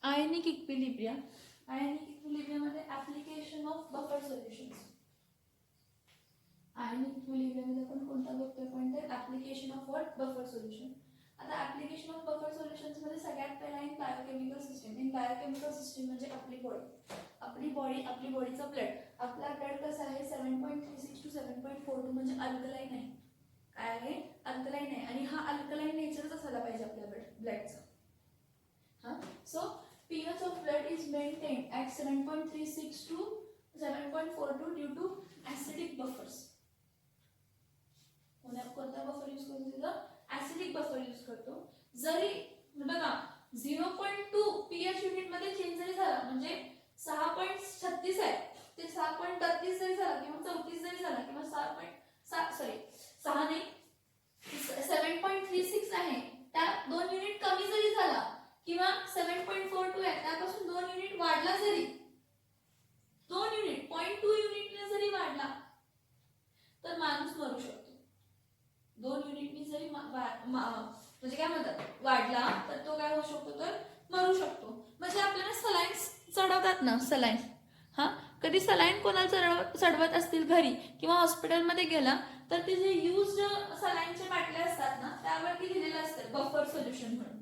आयनिक equilibrium. Ionic इक्विलिब्रियममध्ये application of buffer solutions. Ionic इक्विलिब्रियममध्ये आपण कोणता बघतोय पॉइंट आहे? Application of what? Buffer solution. आता ऍप्लिकेशन ऑफ बफर सोल्युशन्स मध्ये सगळ्यात पहिला in biochemical system. In biochemical system म्हणजे आपली बॉडी, आपली बॉडीचं ब्लड. आपला ब्लड कसं आहे? 7.36 to 7.42 म्हणजे अल्कलाइन आहे. काय आहे? अल्कलाइन आहे. आणि हा अल्कलाइन नेचरच असायला पाहिजे आपल्या ब्लडचा. So pH of blood is maintained at 7.36 to 7.42 due to acidic buffers. कोणता बफर यूज करतो? तिथं ऍसिडिक बफर यूज करतो. जरी बघा 0.2 pH युनिट मध्ये चेंज जरी झाला म्हणजे 6.36 आहे ते 6.32 जरी झाला किंवा 34 जरी झाला किंवा 6 नाही 7.36 आहे त्या 2 युनिट कमी जरी झाला किंवा 7.42 आहे त्यापासून 2 युनिट वाढला जरी 2 युनिट 0.2 युनिटने जरी वाढला तर माणूस मरू शकतो. 2 युनिटनी जरी म्हणजे काय म्हणतात वाढला तर तो काय होऊ शकतो? तर मरू शकतो. म्हणजे आपल्याला सलाईन चढवतात ना, सलाईन. कधी सलाईन कोणाला चढवत असतील घरी किंवा हॉस्पिटलमध्ये गेला तर ते जे युज्ड सलाईनचे बाटल्या असतात ना त्यावरती लिहिलेलं असतं बफर सोल्युशन म्हणून.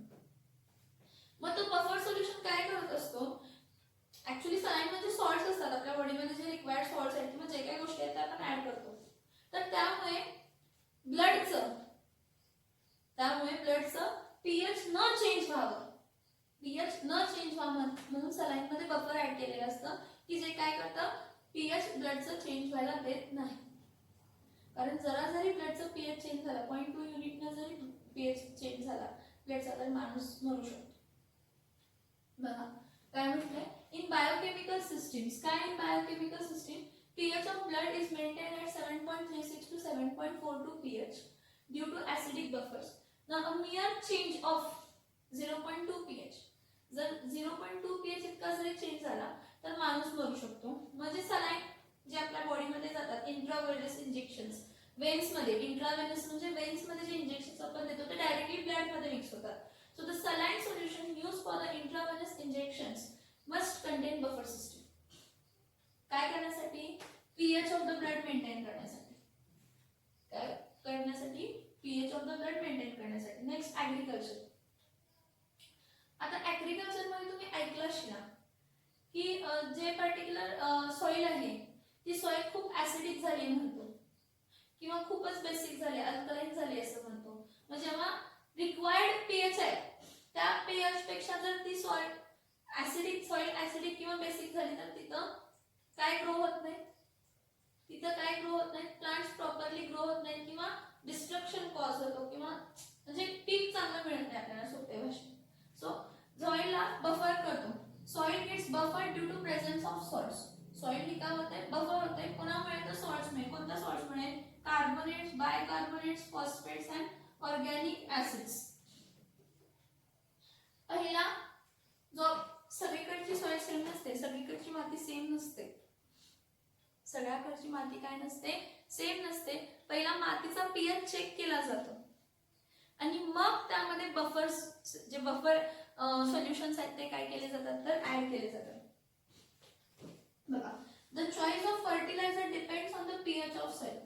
मग तो बफर सोल्युशन काय करत असतो? ऍक्च्युली सलाईन मध्ये सॉल्ट्स असतात आपल्या बॉडीमध्ये जे रिक्वायर्ड सॉल्ट्स आहेत किंवा जे काही गोष्टी आहेत त्या आपण ऍड करतो. तर त्यामुळे ब्लडचं पीएच न चेंज व्हावं म्हणून सलाईन मध्ये बफर ऍड केलेलं असतं की जे काय करतं? पीएच ब्लडचं चेंज व्हायला देत नाही. कारण जरा जरी ब्लडचं पीएच चेंज झाला 0.2 युनिटनं जरी पीएच चेंज झाला ब्लडचा तर माणूस मरू शकतो. बघा काय म्हटलंय? In biochemical systems. काय in biochemical system? pH of blood is maintained at 7.36 to 7.42 pH due to acidic buffers. Now a mere change of 0.2 pH. जर 0.2 pH इतका जरी चेंज झाला तर माणूस मरू शकतो. म्हणजे सलाईन जे आपल्या बॉडीमध्ये जातात इंट्राव्हेनस इंजेक्शन्स वेन्स मध्ये. इंट्राव्हेनस म्हणजे वेन्स मध्ये जे इंजेक्शन्स आपण देतो ते डायरेक्टली ब्लड मध्ये मिक्स होतात. So the saline solution used for the intravenous injections must contain buffer system. काय करण्यासाठी? pH of the blood maintain करण्यासाठी. काय करण्यासाठी? pH of the blood maintain करण्यासाठी. Next agriculture. आता ऍग्रिकल्चर मध्ये तुम्ही ऐकलं असेल की जे पर्टिक्युलर सॉइल आहे ती सॉइल खूप ऍसिडिक झाली म्हणतो किंवा खूपच बेसिक झाली अल्कलाइन झाली असं म्हणतो. मग जेव्हा रिक्वायर्ड पीएच आहे त्या पीएच पेक्षा जर ती सॉइल ऍसिडिक किंवा बेसिक झाली तर तिथं काय ग्रो होत नाही? प्लांट्स प्रॉपरली ग्रो होत नाही किंवा डिस्ट्रक्शन कॉज होतो किंवा म्हणजे पीक चांगलं मिळत नाही आपल्याला सोप्या भाषेत. सो सॉइलला बफर करतो. Soil gets buffer due to presence of salts. Soil ही काय होते? बफर होते. कोणामुळे? तर सॉल्ट्समुळे. कोणत्या सॉल्ट्समुळे? Carbonates, bicarbonates, phosphates and organic acids. पहिला जो सगळीकडची सॉइल सेम नसते, सगळीकडची माती सेम नसते. सगळ्याकडची माती काय नसते? सेम नसते. पहिला मातीचा पीएच चेक केला जातो आणि मग त्यामध्ये बफर्स जे बफर सोल्युशन्स आहेत ते काय केले जातात? तर ऍड केले जातात. बघा the choice of fertiliser depends on the pH of soil.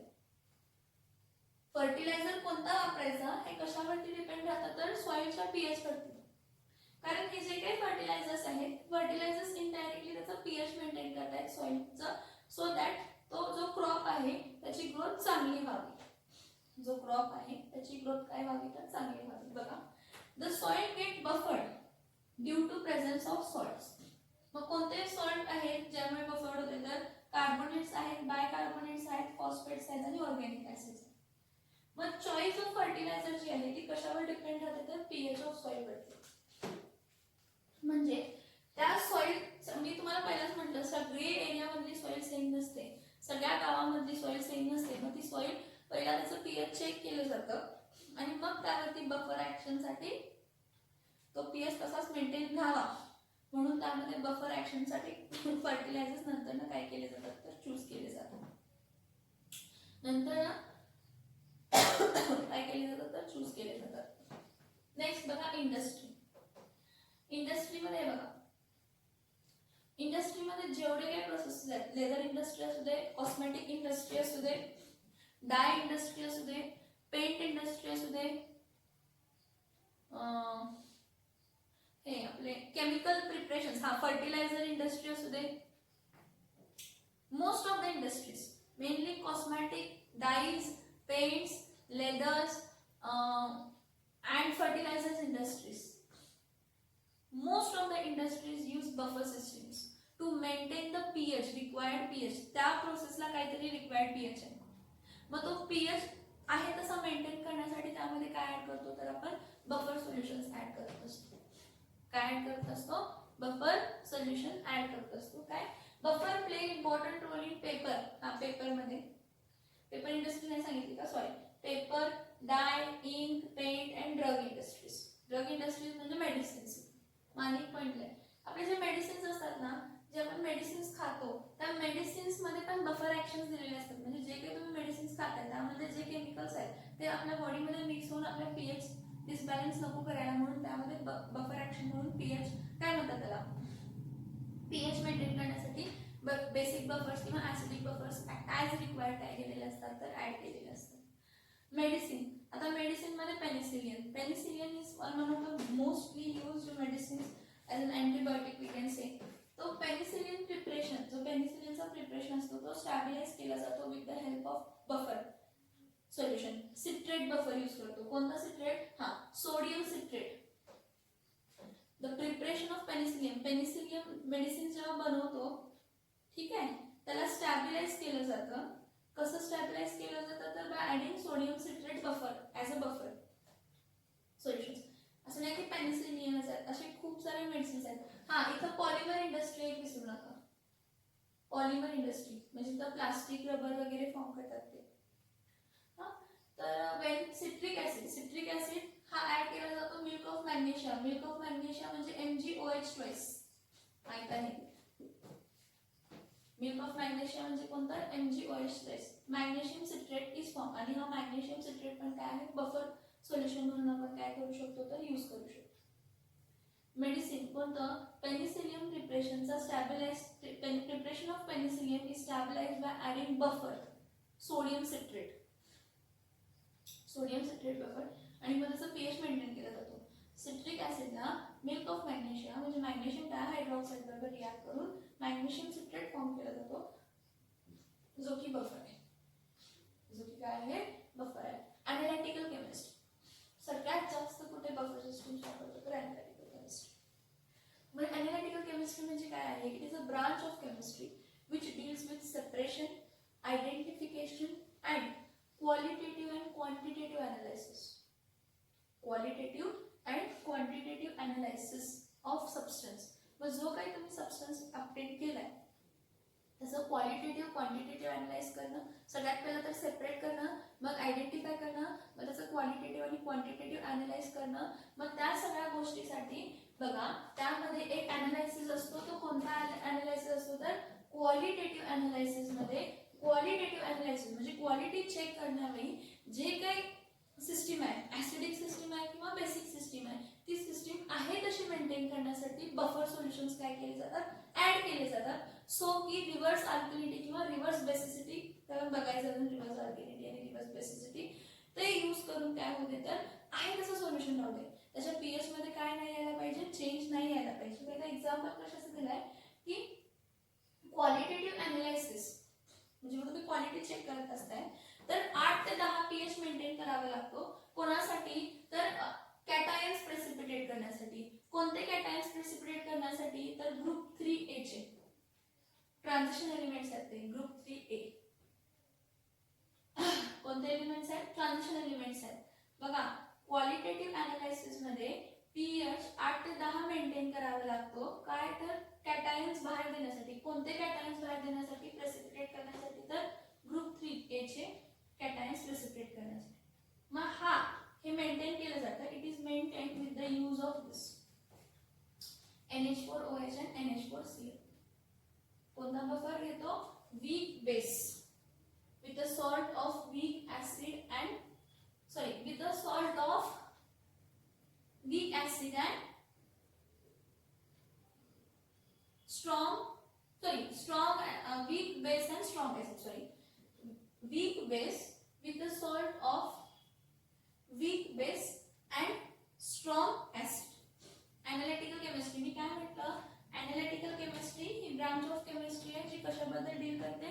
Fertiliser कोणता वापरायचा हे कशावरती डिपेंड राहतं? तर सॉइलच्या पीएच वरती. कारण हे जे काही फर्टिलायझर्स आहेत फर्टिलायझर्स इनडायरेक्टली त्याचा पीएच मेंटेन करतात सॉइलचं सो दॅट तो जो क्रॉप आहे त्याची ग्रोथ चांगली व्हावी. काय व्हावी? तर चांगली व्हावी. बघा the soil get buffered due to presence of salts. मग कोणते सॉल्ट आहेत ज्यामुळे बफर्ड होते? तर कार्बोनेट्स आहेत, बायकार्बोनेट्स आहेत, फॉस्फेट्स आहेत आणि ऑर्गॅनिक ऍसिड्स. मग चॉईस ऑफ फर्टिलायझर जी आहे ती कशावर डिपेंड राहते? तर पीएच ऑफ सॉइल वरती. म्हणजे त्या सॉइल मी तुम्हाला पहिलाच म्हटलं सगळे एरियामधली सॉइल सेम नसते, सगळ्या गावामधली सॉइल सेम नसते. मग ती सॉइल पहिला त्याचं पीएच चेक केलं जातं आणि मग त्यावरती बफर ऍक्शनसाठी तो पीएच तसाच मेंटेन राहावा म्हणून त्यामध्ये बफर ऍक्शनसाठी फर्टिलायझर्स नंतर काय केले जातात? तर चूज केले जातात. नंतर काय केले जातात? तर चूज केले जातात. नेक्स्ट बघा इंडस्ट्रीमध्ये बघा मध्ये जेवढे काही प्रोसेसेस आहेत, लेदर इंडस्ट्री असू दे, कॉस्मेटिक इंडस्ट्री असू दे, डाय इंडस्ट्री असू दे, पेंट इंडस्ट्री असू दे, हे आपले केमिकल प्रिपरेशन, हा फर्टिलायझर इंडस्ट्री असू दे, most of the industries mainly cosmetic, dyes, paints, leathers and fertilizers industries. Most of the industries use buffer systems to maintain the pH, required pH. त्या प्रोसेसला काहीतरी रिक्वायर्ड pH आहे. मग तो pH आहे तसा मेंटेन करण्यासाठी त्यामध्ये काय ऍड करतो, तर आपण बफर सोल्युशन्स ऍड करत असतो. काय ऍड करत असतो, बफर सोल्युशन ऍड करत असतो. काय buffer play important role in paper. हा पेपर मध्ये, पेपर इंडस्ट्री नाही सांगितली का, sorry, paper, dye, ink, paint and drug industries. Drug industries म्हणजे मेडिसिन्स. मानिक पॉइंटला आपले जे मेडिसिन्स असतात ना, जे आपण मेडिसिन्स खातो त्या मेडिसिन्स मध्ये पण बफर ऍक्शन्स दिलेले असतात. म्हणजे जे काही तुम्ही मेडिसिन्स खाताय त्यामध्ये जे केमिकल्स आहेत ते आपल्या बॉडीमध्ये मिक्स होऊन आपल्या पीएच डिसबॅलन्स नको करायला, म्हणून त्यामध्ये बफर ऍक्शन म्हणून पीएच काय म्हणतात त्याला, पीएच मेंटेन करण्यासाठी बेसिक बफर्स किंवा ऍसिडिक बफर्स ॲज रिक्वायर्ड काय केलेले असतात, तर ऍड केलेले असतात. मेडिसिन, आता मेडिसिन मध्ये penicillin. Penicillin is one of the mostly used medicines as an antibiotic we can say. तो पेनिसिलिन प्रिपरेशन, जो पेनिसिलिनचा प्रिपरेशन असतो तो स्टॅबिलाइज केला जातो with the help of buffer solution. Citrate buffer use करतो. कोणता सिट्रेट, हा sodium citrate. The preparation of penicillin, penicillin medicine जेव्हा बनवतो, ठीक आहे, त्याला स्टॅबिलाइज केलं जातं. कसं स्टॅबिलाइज केलं जातं, तर bye adding sodium citrate buffer as a buffer solution. असं नाही की पेनिसिलिनच आहेत, असे खूप सारे मेडिसिन्स आहेत. हा इथं पॉलिमर इंडस्ट्री एक विसरू नका. पॉलिमर इंडस्ट्री म्हणजे तर प्लास्टिक, रबर वगैरे फॉर्म करतात ते. हा, तर Wien citric acid, citric acid हा ऍड केला जातो milk of magnesia. Milk of magnesia म्हणजे MgOH2. माहित आहे, मिल्क ऑफ मॅग्नेशियम म्हणजे कोणता, MgOH2. Magnesium citrate is form, आणि हा मॅग्नेशियम सिट्रेट पण काय आहे, बफर सोल्युशन म्हणून आपण काय करू शकतो, तर यूज करू शकतो. मेडिसिन कोणतं, पेनिसिलियम प्रिपरेशनचा stabilize, preparation of penicillium is stabilized by adding buffer sodium citrate. Sodium citrate buffer, आणि मग त्याचा पीएच मेंटेन केला जातो. सिट्रिक ऍसिडला मिल्क ऑफ मॅग्नेशिया म्हणजे मॅग्नेशियम डायहायड्रॉक्साईड बरोबर रिॲक्ट करून मॅग्नेशियम सिट्रेट फॉर्म केला जातो, जो की बफर आहे. जो की काय आहे, बफर आहे. एनालिटिकल केमिस्ट्री सगळ्यात जास्त कुठे बफर सिस्टम वापरतो, तर एनालिटिकल केमिस्ट्री. मग एनालिटिकल केमिस्ट्री म्हणजे काय आहे, it is a branch of chemistry which deals with separation, identification and qualitative and quantitative analysis. Qualitative and quantitative analysis of substance. मग जो काही तुम्ही सबस्टन्स अपडेट केलाय त्याचं क्वालिटेटिव्ह क्वांटिटेटिव्ह अनालाइज करणं, सगळ्यात पहिलं तर सेपरेट करणं, मग आयडेंटिफाय करणं, मग त्याचं क्वालिटेटिव्ह आणि क्वांटिटेटिव्ह अनालाइज करणं. मग त्या सगळ्या गोष्टीसाठी बघा त्यामध्ये एक अनालायसिस असतो. तो कोणता अनालायसिस असतो, तर क्वालिटेटिव्ह अनालायसिस मध्ये क्वालिटेटिव्ह अनालायसिस म्हणजे क्वालिटी चेक करण्यावेळी जे काही सिस्टीम आहे, ऍसिडिक सिस्टीम आहे किंवा बेसिक सिस्टीम आहे, ती सिस्टीम आहे तशी मेंटेन करण्यासाठी बफर सोल्युशन्स काय केले जातात, ऍड केले जातात. सो की रिव्हर्स अल्कलिनिटी किंवा रिव्हर्स बेसिसिटी, त्याला बघायचं अजून रिव्हर्स अल्कलिनिटी आणि रिव्हर्स बेसिसिटी, ते यूज करून काय होते, तर आहे तसं सोल्युशन राहू दे. त्याच्या पीएच मध्ये काय नाही यायला पाहिजे, चेंज नाही यायला पाहिजे. त्याचा एक्झाम्पल कशाचं दिलाय की क्वालिटेटिव्ह अनालायसिस म्हणजे मग तुम्ही क्वालिटी चेक करत असताय तर 8 ते 10 पीएच मेंटेन करावा लागतो. कोणासाठी, तर कॅटायन्स प्रेसिपिटेट करण्यासाठी. कोणते कॅटायन्स प्रेसिपिटेट करण्यासाठी, तर ग्रुप 3A चे ट्रान्झिशन एलिमेंट्स आहेत ते ग्रुप 3A. कोणते एलिमेंट्स आहेत, ट्रान्झिशन एलिमेंट्स आहेत. बघा क्वालिटेटिव्ह अनालायसिस मध्ये पीएच 8 ते 10 मेंटेन करावा लागतो. काय, तर कॅटायन्स बाहेर देण्यासाठी. कोणते कॅटायन्स बाहेर देण्यासाठी, प्रेसिपिटेट करण्यासाठी, तर ग्रुप 3A चे कॅटायन्स प्रेसिपिटेट करण्यासाठी. मग हा हे मेंटेन केलं जातं. It is maintain with the use of this NH4OH and NH4Cl. कोणता बफर घेतो, weak base with the salt of weak acid and with the salt of weak acid and strong weak base and strong acid. Sorry, weak base with the salt of weak base and strong acid. Analytical chemistry मी काय म्हटलं, analytical chemistry he branch of chemistry आहे जी कशाबद्दल deal करते,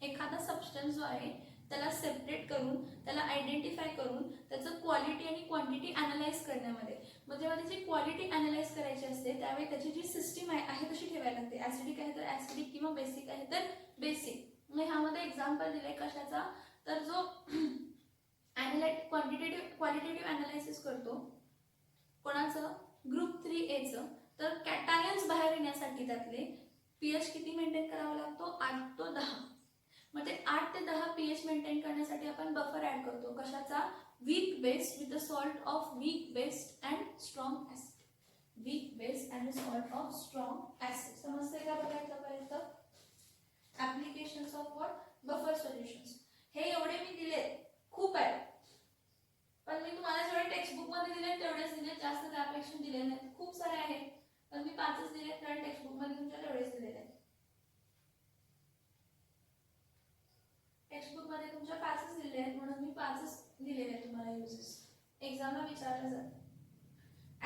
एखादा substance जो आहे त्याला separate करून, त्याला आयडेंटिफाय करून त्याचं क्वालिटी आणि क्वांटिटी अनालाइज करण्यामध्ये, मग जेव्हा त्याची क्वालिटी अनालाइज करायची असते त्यावेळी त्याची जी सिस्टीम आहे तशी ठेवायला लागते. ऍसिडिक आहे तर ऍसिडिक किंवा बेसिक आहे तर बेसिक. मग ह्यामध्ये एक्झाम्पल दिले कशाचा, तर जो क्वालिटेटिव्ह अनालायसिस करतो कोणाचं, ग्रुप 3A चं, तर कॅटायन्स बाहेर येण्यासाठी त्यातले पीएच किती मेंटेन करावा लागतो, 8 ते 10. मग ते 8 ते 10 पीएच मेंटेन करण्यासाठी आपण बफर ऍड करतो कशाचा, weak base with the salt of weak base and strong acid. Weak base and salt of strong acid. समजतंय का बघायच्यापर्यंत. Applications of what, buffer solutions. हे एवढे मी दिले, खूप आहे, पण मी तुम्हाला जेवढे टेक्स्टबुक मध्ये दिले तेवढेच दिले, जास्त त्यापेक्षा दिले नाही. खूप सारे आहेत पण मी 5च दिले, कारण टेक्स्टबुक मध्ये तुमच्या तेवढेच दिलेले आहेत. टेक्स्टबुक मध्ये तुमच्या 5च दिले आहेत म्हणून मी 5च दिलेले आहेत तुम्हाला युजेस. एक्झामला विचारलं जातं.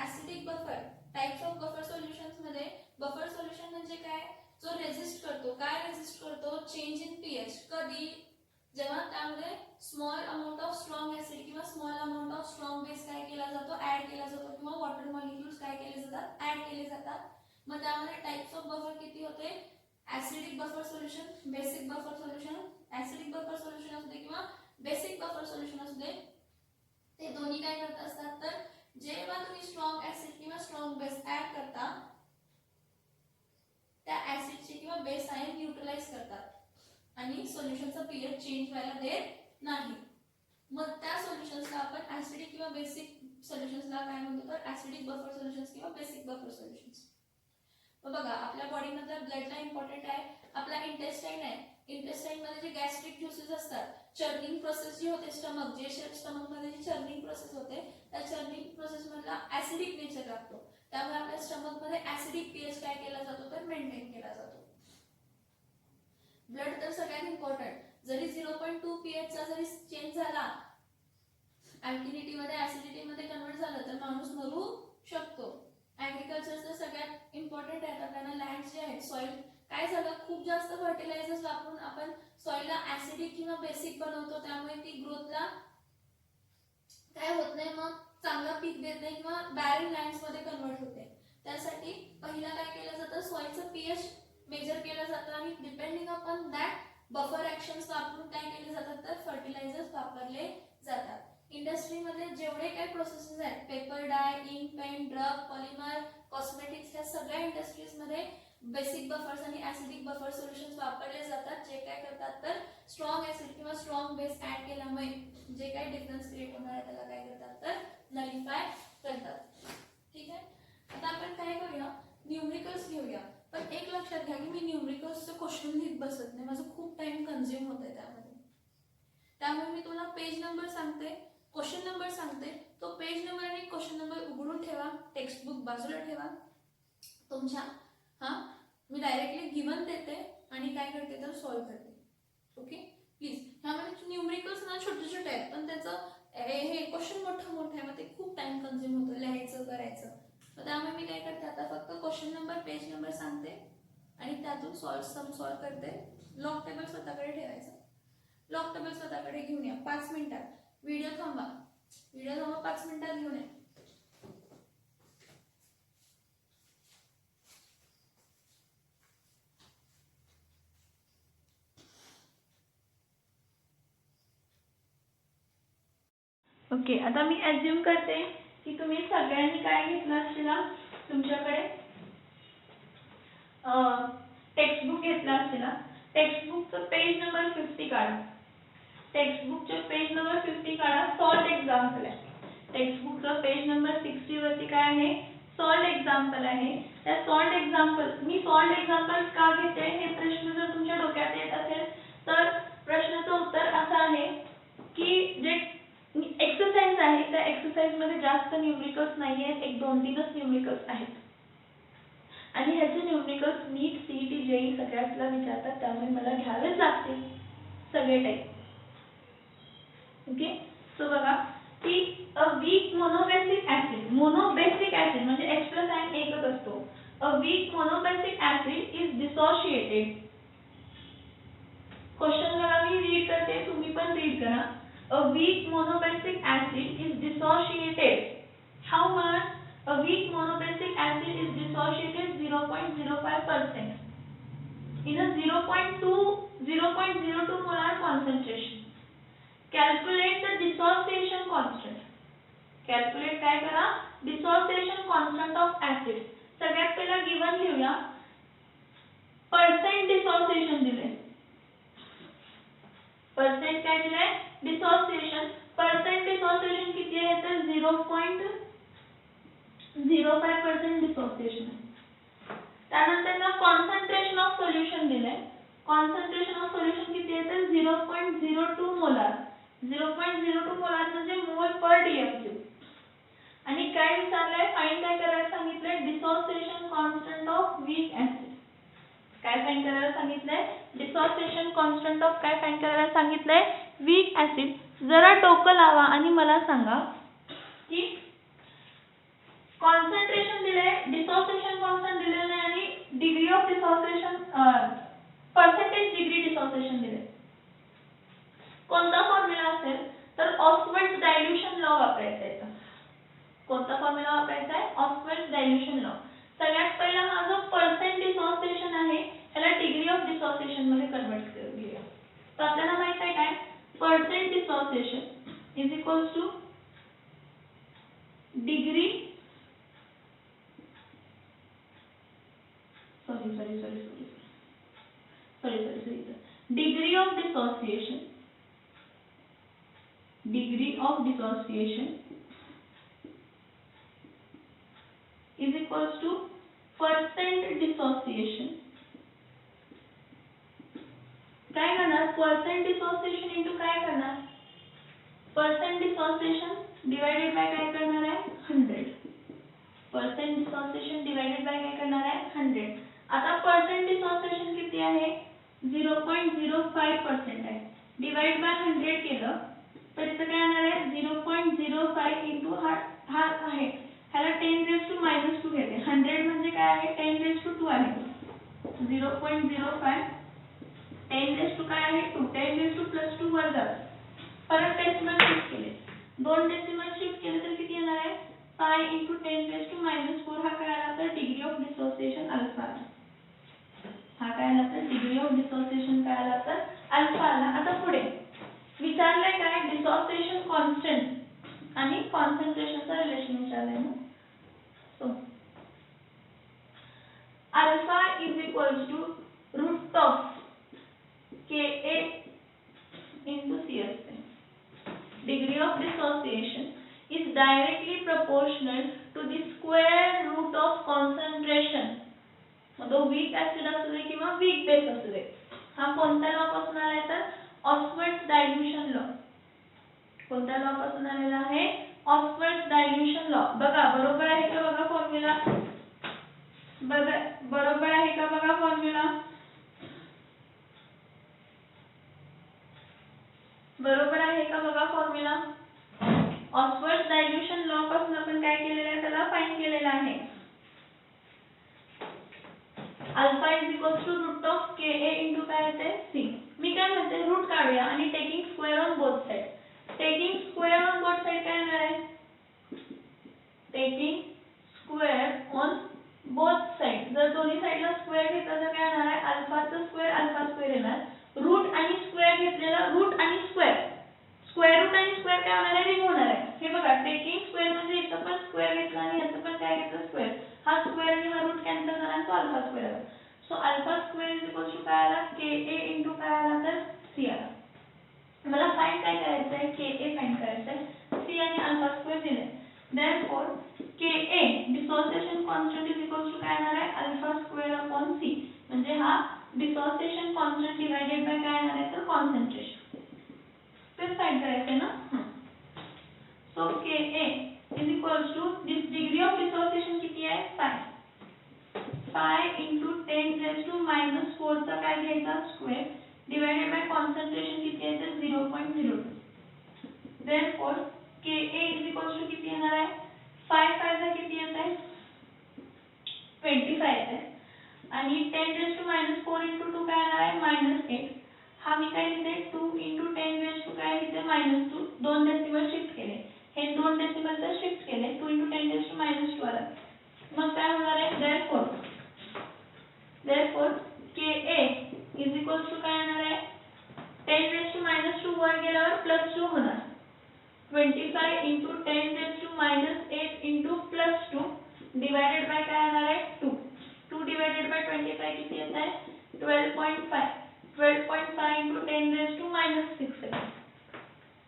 Acidic buffer, types of buffer solutions मध्ये बफर सोल्युशन म्हणजे काय, जो रेजिस्ट करतो. काय रेजिस्ट करतो, चेंज इन पीएच. कधी, जेव्हा त्यामध्ये small amount of strong acid किंवा small amount of strong base काय केला जातो, ऍड केला जातो, किंवा वॉटर मॉलिक्युल्स काय केले जातात, ऍड केले जातात. मग त्यामध्ये टाइप्स ऑफ बफर किती होते, acidic buffer solution, basic buffer solution. Acidic buffer solution असू दे किंवा बेसिक बफर सोल्युशन असू दे, ते दोन्ही काय करत असतात, तर जेव्हा तुम्ही स्ट्रॉंग ऍसिड किंवा स्ट्रॉंग बेस ऍड करता त्या ऍसिडचे किंवा बेस आयन न्यूट्रलाइज करतात आणि सोल्युशनचा पीएच चेंज व्हायला देत नाही. मग त्या सोल्युशन्सला आपण ऍसिडिक किंवा बेसिक सोल्युशन्सला काय म्हणतो, तर ऍसिडिक बफर सोल्युशन्स किंवा बेसिक बफर सोल्युशन्स. बघा, आपल्या बॉडीमध्ये ब्लडला इम्पॉर्टंट आहे, आपला इंटेस्टाइन आहे. इंटेस्टाइन मध्ये जे गॅस्ट्रिक ज्युसेस असतात, चर्निंग प्रोसेस जी होते स्टमक, जे स्टमक मध्ये जी चर्निंग प्रोसेस होते, त्या चर्निंग प्रोसेस मधला ऍसिडिक नेचर लागतो. त्यामुळे आपल्या स्टमक मध्ये ऍसिडिक पीएच काय केला जातो, तर मेंटेन केला जातो. ब्लड तर सगळ्यात इम्पॉर्टंट. जरी 0.2 पीएच चा जरी चेंज झाला, अल्किनिटी मध्ये ऍसिडिटी मध्ये कन्वर्ट झालं, तर माणूस मरू शकतो. ऍग्रिकल्चरचं सगळ्यात इम्पॉर्टंट आहे. त्यांना लँड जे आहे, सॉइल, काय झालं, खूप जास्त फर्टिलायझर्स वापरून आपण सॉइलला ऍसिडिक किंवा बेसिक बनवतो, त्यामुळे ती ग्रोथला काय होत नाही, मग चांगला पीक देत नाही किंवा बॅरन लँड्स मध्ये कन्वर्ट होते. त्यासाठी पहिला काय केलं जातं, सॉइलचं पीएच मेजर केलं जातं आणि depending upon that buffer actions वापरून काय केले जातात, तर फर्टिलायझर्स वापरले जातात. इंडस्ट्रीमध्ये जेवढे काही प्रोसेसेस आहेत, paper dye, ink, paint, drug, polymer, cosmetics, ह्या सगळ्या इंडस्ट्रीजमध्ये बेसिक बफर्स आणि ऍसिडिक बफर सोल्युशन्स वापरले जातात, जे काय करतात, तर स्ट्रॉंग ऍसिड किंवा स्ट्रॉंग बेस ऍड केल्यामुळे जे काही डिफरन्स क्रिएट होणार आहे त्याला काय करतात, तर नलिफाय करतात. ठीक आहे. आता आपण काय करूया, न्यूमरिकल्स घेऊया. पण एक लक्षात घ्या की मी न्यूमरिकल्सचं क्वेश्चन लिहित बसत नाही, माझं खूप टाइम कन्झ्युम होतंय त्यामध्ये. त्यामुळे मी तुला पेज नंबर सांगते, क्वेश्चन नंबर सांगते, तो पेज नंबर आणि क्वेश्चन नंबर उघडून ठेवा, टेक्स्टबुक बाजूला ठेवा तुमच्या. मी डायरेक्टली गिवन देते आणि काय करते, तर सॉल्व्ह करते. Okay, please. ह्यामध्ये न्यूमरिकल्स ना छोटे छोटे आहेत, पण त्याचं हे क्वेश्चन मोठं आहे, मग ते खूप टाइम कन्झ्युम होतं लिहायचं करायचं. तर त्यामुळे मी काय करते, आता फक्त क्वेश्चन नंबर, पेज नंबर सांगते आणि त्यातून सम सॉल्व्ह करते. लॉग टेबल स्वतःकडे ठेवायचं. लॉग टेबल स्वतःकडे घेऊन या 5 मिनिटात. व्हिडिओ थांबा 5 मिनिटात घेऊन या. ओके, आता मी अज्युम करते की तुम्ही सगळ्यांनी काय घेतलं असेल, तुमच्याकडे टेक्स्टबुक घेतला असेल. टेक्स्टबुकचं पेज नंबर 50 काढा. टेक्स्टबुकचे पेज नंबर 50 काढा. सॉल्ट एक्झाम्पल आहे. टेक्स्टबुकचं पेज नंबर 60 वरती काय आहे, सॉल्ट एक्झाम्पल आहे. त्या सॉल्ट एक्झाम्पल, मी सॉल्ट एक्झाम्पल का घेते, हे प्रश्न जर तुमच्या डोक्यात येत असेल तर प्रश्नाचं उत्तर असं आहे की जे एक्सरसाइज आहे त्या एक्सरसाइज मध्ये जास्त न्यूमरिकल्स नाही आहेत, 1-2-3च न्यूमरिकल्स आहेत आणि ह्याचे न्यूमरिकल्स एकच नीट सीईटी जेई सगळ्यातला विचारतात, त्यामुळे मला घ्यावेच लागते सगळे टाईप. ओके, सो बघा की अ weak monobasic acid, monobasic acid म्हणजे H प्लस आयन एकच असतो. अ weak monobasic acid is dissociated. Question बघा मी रीड करते, तुम्ही पण रीड करा. अ weak monobasic acid is dissociated. How much? A weak monobenzic acid is dissociated 0.05% in a 0.02 molar concentration. Calculate the dissociation constant. Calculate काय करा? Dissociation constant of acid. सगळ्यात पहिला given लिहूया. पर्सेंट डिसोसिएशन दिले. पर्सेंट काय दिले? Dissociation. Percent dissociation किती आहे तर 0.05% डिसोसिएशन. त्यानंतर ना कॉन्सन्ट्रेशन ऑफ सोल्यूशन दिले. कॉन्सन्ट्रेशन ऑफ सोल्यूशन किती आहे तर 0.02 मोलार. 0.02 मोलार म्हणजे मोल पर डीएमक्यू. आणि काय विचारलंय? फाइंड काय करायला सांगितलंय? Dissociation constant of weak acid. काय फाइंड करायला सांगितलंय? डिसोसिएशन कॉन्स्टंट ऑफ काय फाइंड करायला सांगितलंय? Weak acid. जरा डोकं लावा आणि मला सांगा की कॉन्सन्ट्रेशन दिले, डिसोसिएशन कॉन्स्टंट दिलेलं नाही आणि degree of dissociation percentage degree dissociation दिले. कोणता फॉर्म्युला असेल तर ऑस्वर्थ डायल्यूशन लॉ वापरायचा आहे. कोणता फॉर्म्युला वापरायचा आहे? ऑस्वर्थ डायल्यूशन लॉ. सगळ्यात पहिला हा जो पर्सेंट डिसोसिएशन आहे त्याला डिग्री ऑफ डिसोसिएशन मध्ये कन्वर्ट करूया. तर आपल्याला माहित आहे काय? Percent dissociation is equals two degree degree of dissociation is equals to percent dissociation. काय करणार? percent dissociation into काय करणार? percent dissociation divided by काय करणार आहे? 100. percent dissociation divided by काय करणार आहे? 100. आता percent dissociation किती आहे? 0.05% आहे. डिवाइड बाय 100 केलं तर इथं काय येणार आहे? 0.05 into हा आहे ह्याला 10 raised to -2 घेते. 100 म्हणजे काय आहे? 10 raised to 2 आहे. 0.05 10 raised to काय आहे? 2. 10 raised to +2 वर जात. परत डेसिमल शिफ्ट केले. 2 डेसिमल शिफ्ट केले तर किती येणार आहे? 5 into 10 raised to -4. हा काय आला तर डिग्री ऑफ डिसोसिएशन अल्फा. हा काय आला तर डिग्री ऑफ डिसोसिएशन काय आला तर अल्फा आला. आता पुढे विचारलंय काय? डिसोसिएशन कॉन्स्टंट आणि कॉन्सन्ट्रेशनचा रिलेशन विचारलंय ना. So alpha is equals to root of Ka into C असते. Degree of dissociation is directly proportional to the square root of concentration. मग तो वीक ऍसिड असू दे किंवा वीक बेस असू दे. हा कोणत्या लॉ पासून आलाय तर ऑस्वर्थ डायल्यूशन लॉ. कोणत्या लॉ पासून आलेला आहे? ऑस्वर्थ डायल्यूशन लॉ. बघा बरोबर आहे का बघा फॉर्म्युला? बरोबर आहे का बघा फॉर्म्युला? बरोबर आहे का बघा फॉर्म्युला? ऑस्वर्थ डायल्यूशन लॉ पासून आपण काय केलेलं आहे? त्याला फाइंड केलेलं आहे. Alpha is equals to root of Ka into काय येते? C. मी काय म्हणते रूट काढूया आणि taking square on both side. Taking square on both side काय येणार आहे? Taking square on both side. जर दोन्ही साइडला स्क्वेअर घेतला तर काय येणार आहे? अल्फाचा स्क्वेअर अल्फा स्क्वेअर येणार. रूट आणि स्क्वेअर घेतलेला रूट आणि स्क्वेअर रूट आणि स्क्वेअर काय होणार आहे? रिमूव्ह होणार आहे. हे बघा टेकिंग स्क्वेअर म्हणजे इथं पण स्क्वेअर घेतला आणि याचं पण काय घेतलं? स्क्वेअर. हा स्क्वेअर आणि हा रूट कॅन्सल झाला आणि तो अल्फा स्क्वेअर आला. So alpha square is equal to काय आला? Ka into काय आला तर C आला. मला फाइंड काय करायचं आहे? Ka फाइंड करायचं आहे. C आणि अल्फा स्क्वेअर दिले. Therefore Ka dissociation constant is equal to काय येणार आहे? Alpha square upon C. म्हणजे हा डिसोसिएशन कॉन्स्टंट डिवाइडेड बाय काय येणार आहे तर कॉन्सन्ट्रेशन. तेच फाइंड करायचं आहे ना. So Ka is equal two degree of dissociation किती आहे? 5. 25 इंटू 10⁻⁻⁴ चा काय घ्यायचा स्क्वेअर डिवाइडेड बाय कॉन्सन्ट्रेशन किती आहे तर 0.02. Therefore Ka is equals to किती येणार आहे 5 चा किती येत आहे 25 येत आहे आणि 10⁻⁴ इंटू 2 काय येणार आहे -8. हा मी काय लिहिते 2 इंटू 10 काय लिहिते -2 दोन डेसिमल शिफ्ट केले हे दोन डेसिमल तर शिफ्ट केले 2 इंटू 10⁻² आला मग काय होणार आहे therefore Ka is equals to काय येणार आहे 10⁻² वर गेल्यावर +2 होणार 25 इंटू 10⁻8 इंटू +2 डिवाइडेड बाय काय येणार आहे 2 2 डिवाइडेड बाय 25 किती येत आहे 12.5 12.5 इंटू 10⁻⁻6 आहे.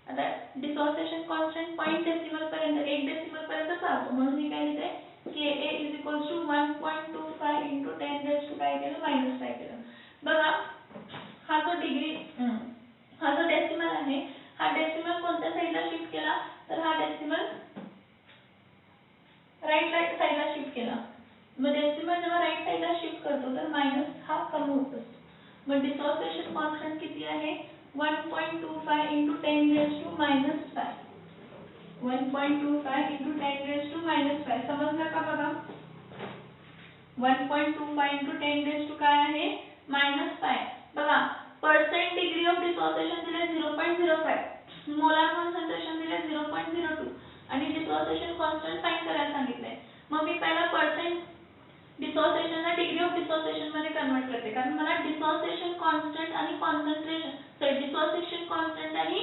आता डिसोसिएशन कॉन्स्टंट पॉइंट डेसिमल पर्यंत 1 डेसिमल पर्यंत चालतो म्हणून मी काय लिहिते Ka is equals to 1.25 into 10⁻⁻5 केलं बघा हा जो डेसिमल आहे हा डेसिमल कोणत्या साइडला शिफ्ट केला तर हा डेसिमल राइट साइडला शिफ्ट केला मग डेसिमल जेव्हा राइट साइडला शिफ्ट करतो तर मायनस हा कमी होत असतो मग डिसोसिएशन कॉन्स्टंट किती आहे 1.25 इंटू 10⁻⁻5 1.25 इंटू 10⁻⁻5 समजलं का बघा 1.25 इंटू 10 काय आहे -5 बघा पर्सेंट डिग्री ऑफ डिसोसिएशन दिले 0.05 मोलार कॉन्सन्ट्रेशन दिले 0.02 आणि डिसोसिएशन कॉन्स्टंट फाइंड करायला सांगितलंय मग मी पहिला पर्सेंट डिसोसिएशनला डिग्री ऑफ डिसोसिएशन मध्ये कन्वर्ट करते कारण मला डिसोसिएशन कॉन्स्टंट आणि कॉन्सन्ट्रेशन डिसोसिएशन कॉन्स्टंट आणि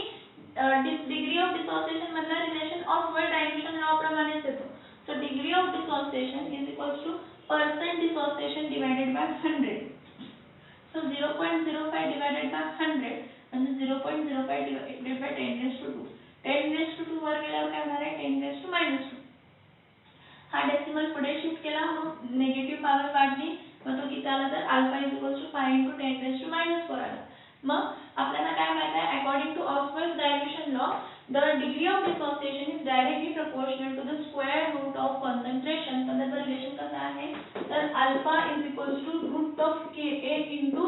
डिग्री ऑफ डिसोसिएशन मधला रिलेशन ऑस्मोल डायल्यूशन लॉ प्रमाणेच येतो so degree of dissociation is equals to percent dissociation divided by 100. So 0.05 divided by 100 म्हणजे 0.05 divided by 10⁻². 10⁻² वर गेल्यावर काय होणार आहे 10⁻². हा डेसिमल पुढे शिफ्ट केला मग निगेटिव्ह पॉवर वाढली मग तो किती आला तर alpha is equals to 5 into 10⁻⁻4 आला मग आपल्याला काय माहित आहे according to Ostwald dilution law the degree of dissociation is directly proportional to the square root of concentration तर त्याचा रिलेशन कसा आहे तर alpha is equals to root of Ka into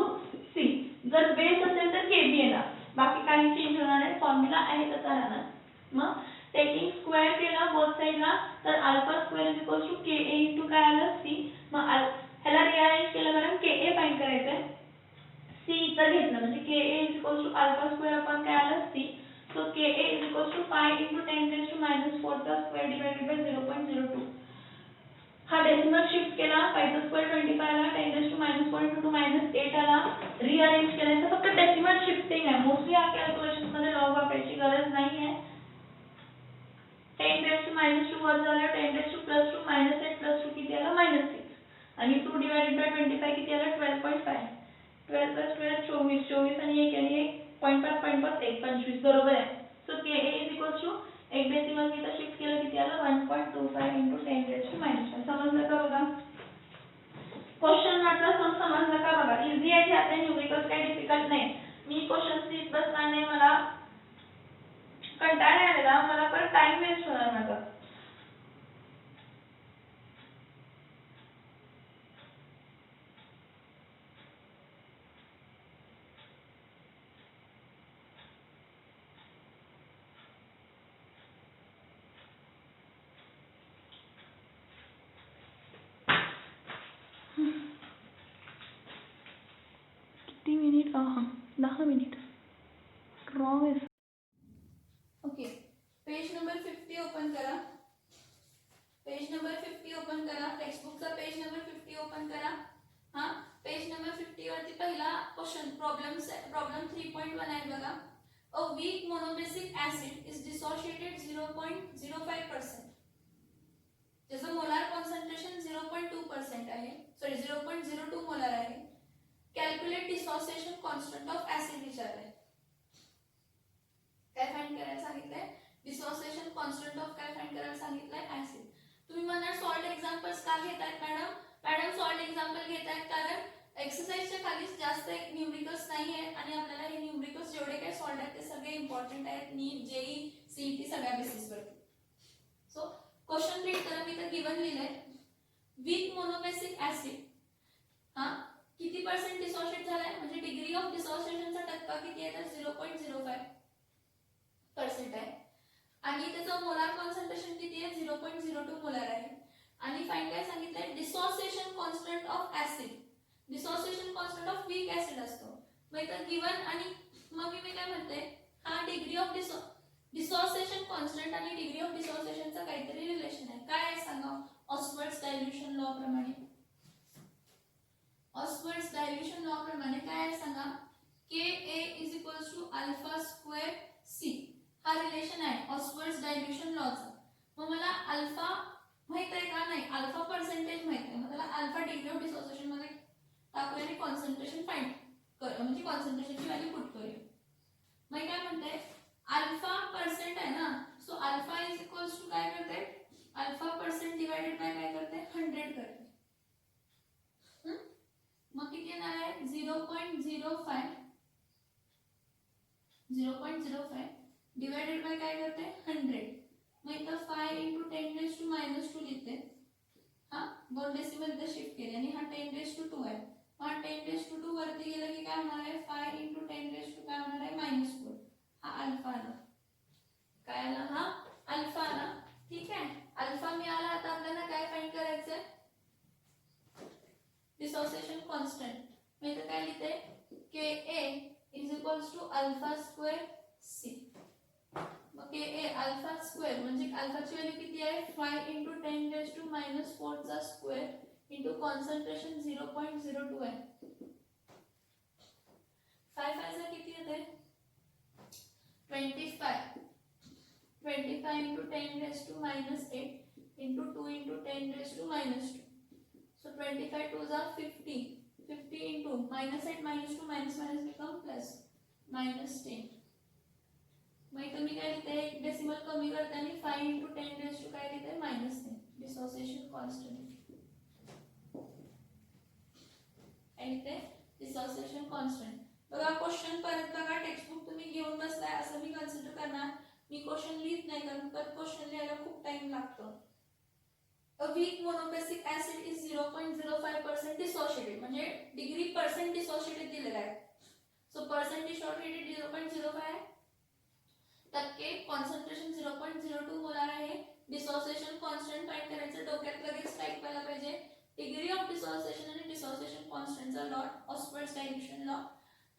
C जर बेस असेल तर Kb येणार बाकी काही चेंज होणार नाही फॉर्म्युला आहे तसा राहणार मग टेकिंग स्क्वेअर केला बोथ साइडला तर alpha square is equals to Ka into काय आलं C मग ह्याला रिअरेंज केलं कारण Ka फाइंड करायचंय C इथं घेतलं म्हणजे Ka is equals to alpha square upon काय आलं C so Ka is equals to 5 into 10⁻⁻4 चा square divided by 0.02 हा डेसिमल शिफ्ट केला 5 चा स्क्वेअर 25 आला 10⁻⁻4 into 2 -8 आला रिअरेंज केलं तर फक्त डेसिमल शिफ्टिंग आहे मोस्टली या कॅल्क्युलेशन मध्ये लॉग वापरायची गरज नाही आहे 10⁻⁻2 वर झालं 10⁻+2 -8+2 किती आला -6 आणि 2 divided by 25 किती आला 12.5 12 + 12 24 आणि 1 आणि 1 0.5 25 बरोबर आहे so Ka is equals to एक डेसिमल मी इथं शिफ्ट केलं किती आलं 1.25 इंटू 10⁻⁻5 समजलं का बघा क्वेश्चन वाटला सम समजलं का बघा इझी आहे आपले न्यूमेरिकल्स काही डिफिकल्ट नाही मी क्वेश्चन सीट बसणार नाही मला कंटाळा आलेला मला पण टाइम वेस्ट होणार माझा किती मिनिट 10 मिनिट रॉंग आहे ओके पेज नंबर 50 ओपन करा पेज नंबर 50 ओपन करा टेक्स्टबुकचा पेज नंबर 50 ओपन करा हा पेज नंबर 50 वरती पहिला क्वेश्चन प्रॉब्लेम 3.1 आहे बघा a weak monobasic acid is dissociated 0.05% त्याचं मोलार कॉन्सन्ट्रेशन 0.2% आहे सॉरी 0.02 मोलार आहे calculate dissociation constant of acid विचारलंय काय फाइंड करायला सांगितलंय डिसोसिएशन कॉन्स्टंट ऑफ काय फाइंड करायला सांगितलंय ऍसिड तुम्ही म्हणणार सॉल्ट एक्झाम्पल्स का घेतायत मॅडम सॉल्ट एक्झाम्पल घेतायत कारण एक्सरसाइजच्या खाली जास्त एक न्यूमेरिकल्स नाही आहे आणि आपल्याला हे न्यूमेरिकल्स जेवढे काही सॉल्ट आहेत ते सगळे इम्पॉर्टंट आहेत नीट जेई सीईटी सगळ्या बेसिसवरती सो क्वेश्चन रीड करा मी तर गिवन लिहिलंय वीक मोनोबेसिक ऍसिड डिसोशिएट झालाय म्हणजे डिग्री ऑफ डिसोसिएशनचा टक्का किती आहे तर 0.05% आहे आणि त्याचं मोलार कॉन्सन्ट्रेशन किती आहे 0.02 मोलार आहे आणि फाइंड काय सांगितलंय dissociation constant of acid dissociation constant of weak acid असतो मग इथं गिवन आणि मग मी काय म्हणते हा डिग्री ऑफ डिसोसिएशन कॉन्स्टंट आणि डिग्री ऑफ डिसोसिएशनचा काहीतरी रिलेशन आहे काय आहे सांगा ऑस्वर्ड्स डायल्यूशन लॉ प्रमाणे ऑस्वर्ड्स डायल्यूशन लॉ प्रमाणे काय आहे सांगा Ka is equals to alpha square C हा रिलेशन आहे ऑस्वर्ड्स डायल्यूशन लॉचा मग मला अल्फा माहित आहे का नाही अल्फा पर्सेंटेज माहित आहे मग त्याला अल्फा डिग्री ऑफ डिसोसिएशन मध्ये टाकूया आणि कॉन्सन्ट्रेशन फाइंड कर म्हणजे कॉन्सन्ट्रेशनची व्हॅल्यू पुट करूया मग काय म्हणते अल्फा पर्सेंट आहे ना so alpha is equals to काय करते अल्फा पर्सेंट डिवाइडेड बाय काय करते 100 करते मग किती येणार आहे 0.05 डिवाइडेड बाय काय करते 100 मग इथं 5 into 10 raised to minus 2 लिखते हा 2 डेसिमल इथं शिफ्ट केले आणि हा 10 raised to 2 आहे हा 10 raised to 2 वरती गेलं की काय होणार आहे 5 into 10 raised to काय होणार आहे -4 हा अल्फा आला काय आला हा अल्फा आला ठीक आहे अल्फा मिळाला आता आपल्याला काय फाइंड करायचंय डिसोसिएशन कॉन्स्टंट मग इथं काय लिहिते Ka is equals to alpha square C मग Ka अल्फा स्क्वेअर म्हणजे अल्फाची व्हॅल्यू किती आहे 5 into 10 raised to -4 चा स्क्वेअर into concentration 0.02 आहे 5 चा किती येते 25 into 10 raised to -8 into 2 into 10 raised to -2 so 25 2s are 50 into -8 -2 minus become plus -10 मग इथं मी काय लिहिते एक डेसिमल कमी करते आणि 5 into 10 raised to काय लिहिते -10 डिसोसिएशन कॉन्स्टंट काय लिहिते डिसोसिएशन कॉन्स्टंट बघा क्वेश्चन परत बघा टेक्स्टबुक तुम्ही घेऊन बसलाय असं मी कन्सिडर करणार मी क्वेश्चन लिहित नाही कारण क्वेश्चन लिहायला खूप टाइम लागतो A weak monobacic acid is 0.05% dissociated म्हणजे डिग्री पर्सेंट डिसोसिएटेड दिलेला आहे सो पर्सेंट डिसोसिएटेड 0.05 आहे टक्के कॉन्सन्ट्रेशन 0.02 मोलार आहे डिसोसिएशन कॉन्स्टंट फाइंड करायचं डोक्यात लगेच टाइप व्हायला पाहिजे डिग्री ऑफ डिसोसिएशन आणि डिसोसिएशन कॉन्स्टंटचा लॉ ऑस्वर्ड्स डायल्यूशन लॉ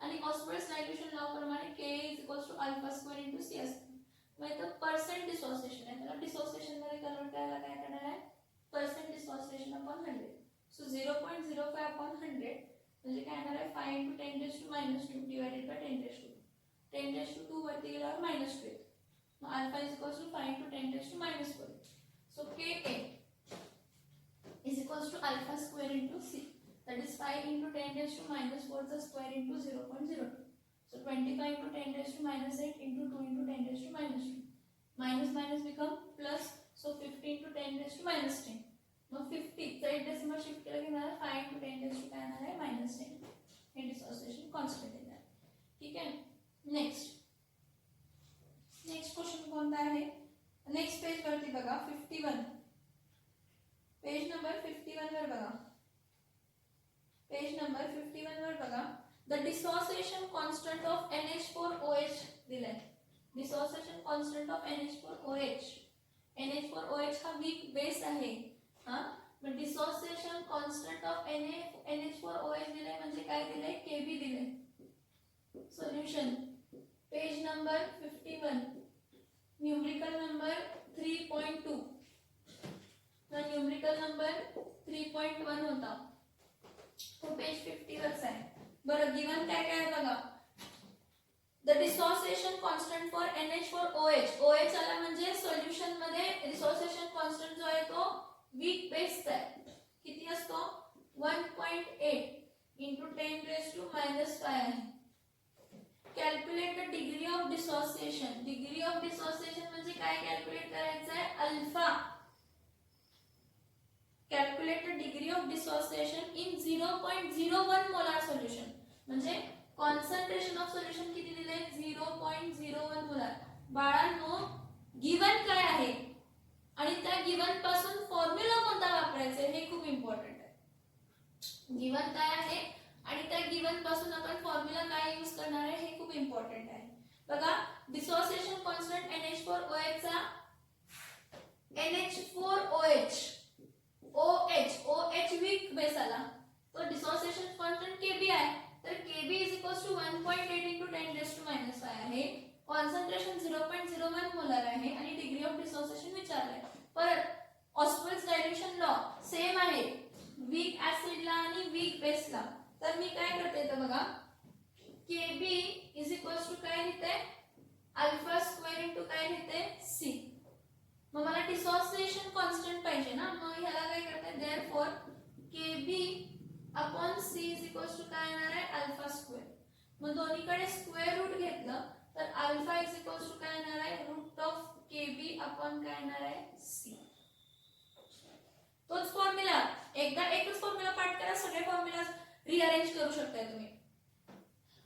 आणि ऑस्वर्ड्स डायल्यूशन लॉ प्रमाणे Ka is equals to alpha square into C असतं मग इथं पर्सेंट डिसोसिएशन आहे त्याला डिसोसिएशन मध्ये कन्वर्ट करायला काय करणार आहे percent dissociation upon 100 so 0.05 upon 100 म्हणजे काय येणार आहे 5 into 10 raised to -2 divided by 10 raised to 10 raised to 2 वरती गेल्यावर -2 मग alpha is equals to 5 into 10 raised to -4 so Ka is equals to alpha square into C that is 5 into 10 raised to -4 the square into 0.02 so 25 into 10 raised to -8 into 2 into 10 raised to -2 minus become plus so 50 into 10 raised to -10 मग 50 चा एक decimal shift केला की मला 5 into 10 raised to काय येणार आहे -10 हे डिसोसिएशन कॉन्स्टंट येणार ठीक आहे नेक्स्ट क्वेश्चन कोणता आहे नेक्स्ट पेज वरती बघा 51 पेज नंबर 51 वर बघा पेज नंबर 51 वर बघा the dissociation constant of NH4OH दिलाय dissociation constant of NH4OH NH4OH हा वीक बेस आहे हा मग डिसोसिएशन कॉन्स्टंट ऑफ NH4OH दिले म्हणजे काय दिले Kb दिले solution page number 51 numerical number 3.2 तर न्यूमेरिकल नंबर 3.1 होता तो पेज 50 वरच आहे बरं गिवन काय काय बघा The dissociation constant for NH4OH OH आला म्हणजे सोल्युशन मध्ये डिसोसिएशन कॉन्स्टंट जो आहे तो वीक बेस आहे किती असतो 1.8 into 10 raised to -5 आहे calculate the degree of dissociation म्हणजे काय कॅल्क्युलेट करायचं आहे alpha calculate the degree of dissociation in 0.01 molar solution म्हणजे कॉन्सन्ट्रेशन ऑफ सोल्युशन किती दिले 0.01 मोलार बाळांनो गिवन काय आहे आणि त्या गिवन पासून फॉर्म्युला कोणता वापरायचा हे खूप इम्पॉर्टंट आहे गिवन काय आहे आणि त्या गिवन पासून आपण फॉर्म्युला काय यूज करणार आहे हे खूप इम्पॉर्टंट आहे. बघा डिसोसिएशन कॉन्स्टंट NH4OH चा NH4OH OH वीक बेस आला, तो डिसोसिएशन कॉन्स्टंट Kb आहे, तर Kb is equals to 1.8 into 10⁻⁵ आहे. कॉन्सन्ट्रेशन 0.01 मोलार आहे आणि डिग्री ऑफ डिसोसिएशन विचारलाय. परत ऑस्मोल्स डायल्यूशन लॉ सेम आहे वीक ऍसिडला आणि वीक बेसला. तर मी काय करते तर बघा Kb इज इक्वल्स टू काय लिहिते अल्फा स्क्वेअर इंटू काय लिहिते C. मग मला डिसोसिएशन कॉन्स्टंट पाहिजे ना, मग ह्याला काय करते therefore Kb upon C is equals to काय येणार आहे अल्फा स्क्वेअर. मग दोन्हीकडे स्क्वेअर रूट घेतलं तर अल्फा इज इक्वल्स टू काय येणार आहे रूट ऑफ Kb अपॉन काय येणार आहे C. तोच फॉर्म्युला एकदा एकच फॉर्म्युला पाठ करा, सगळे फॉर्म्युला रिअरेंज करू शकता तुम्ही.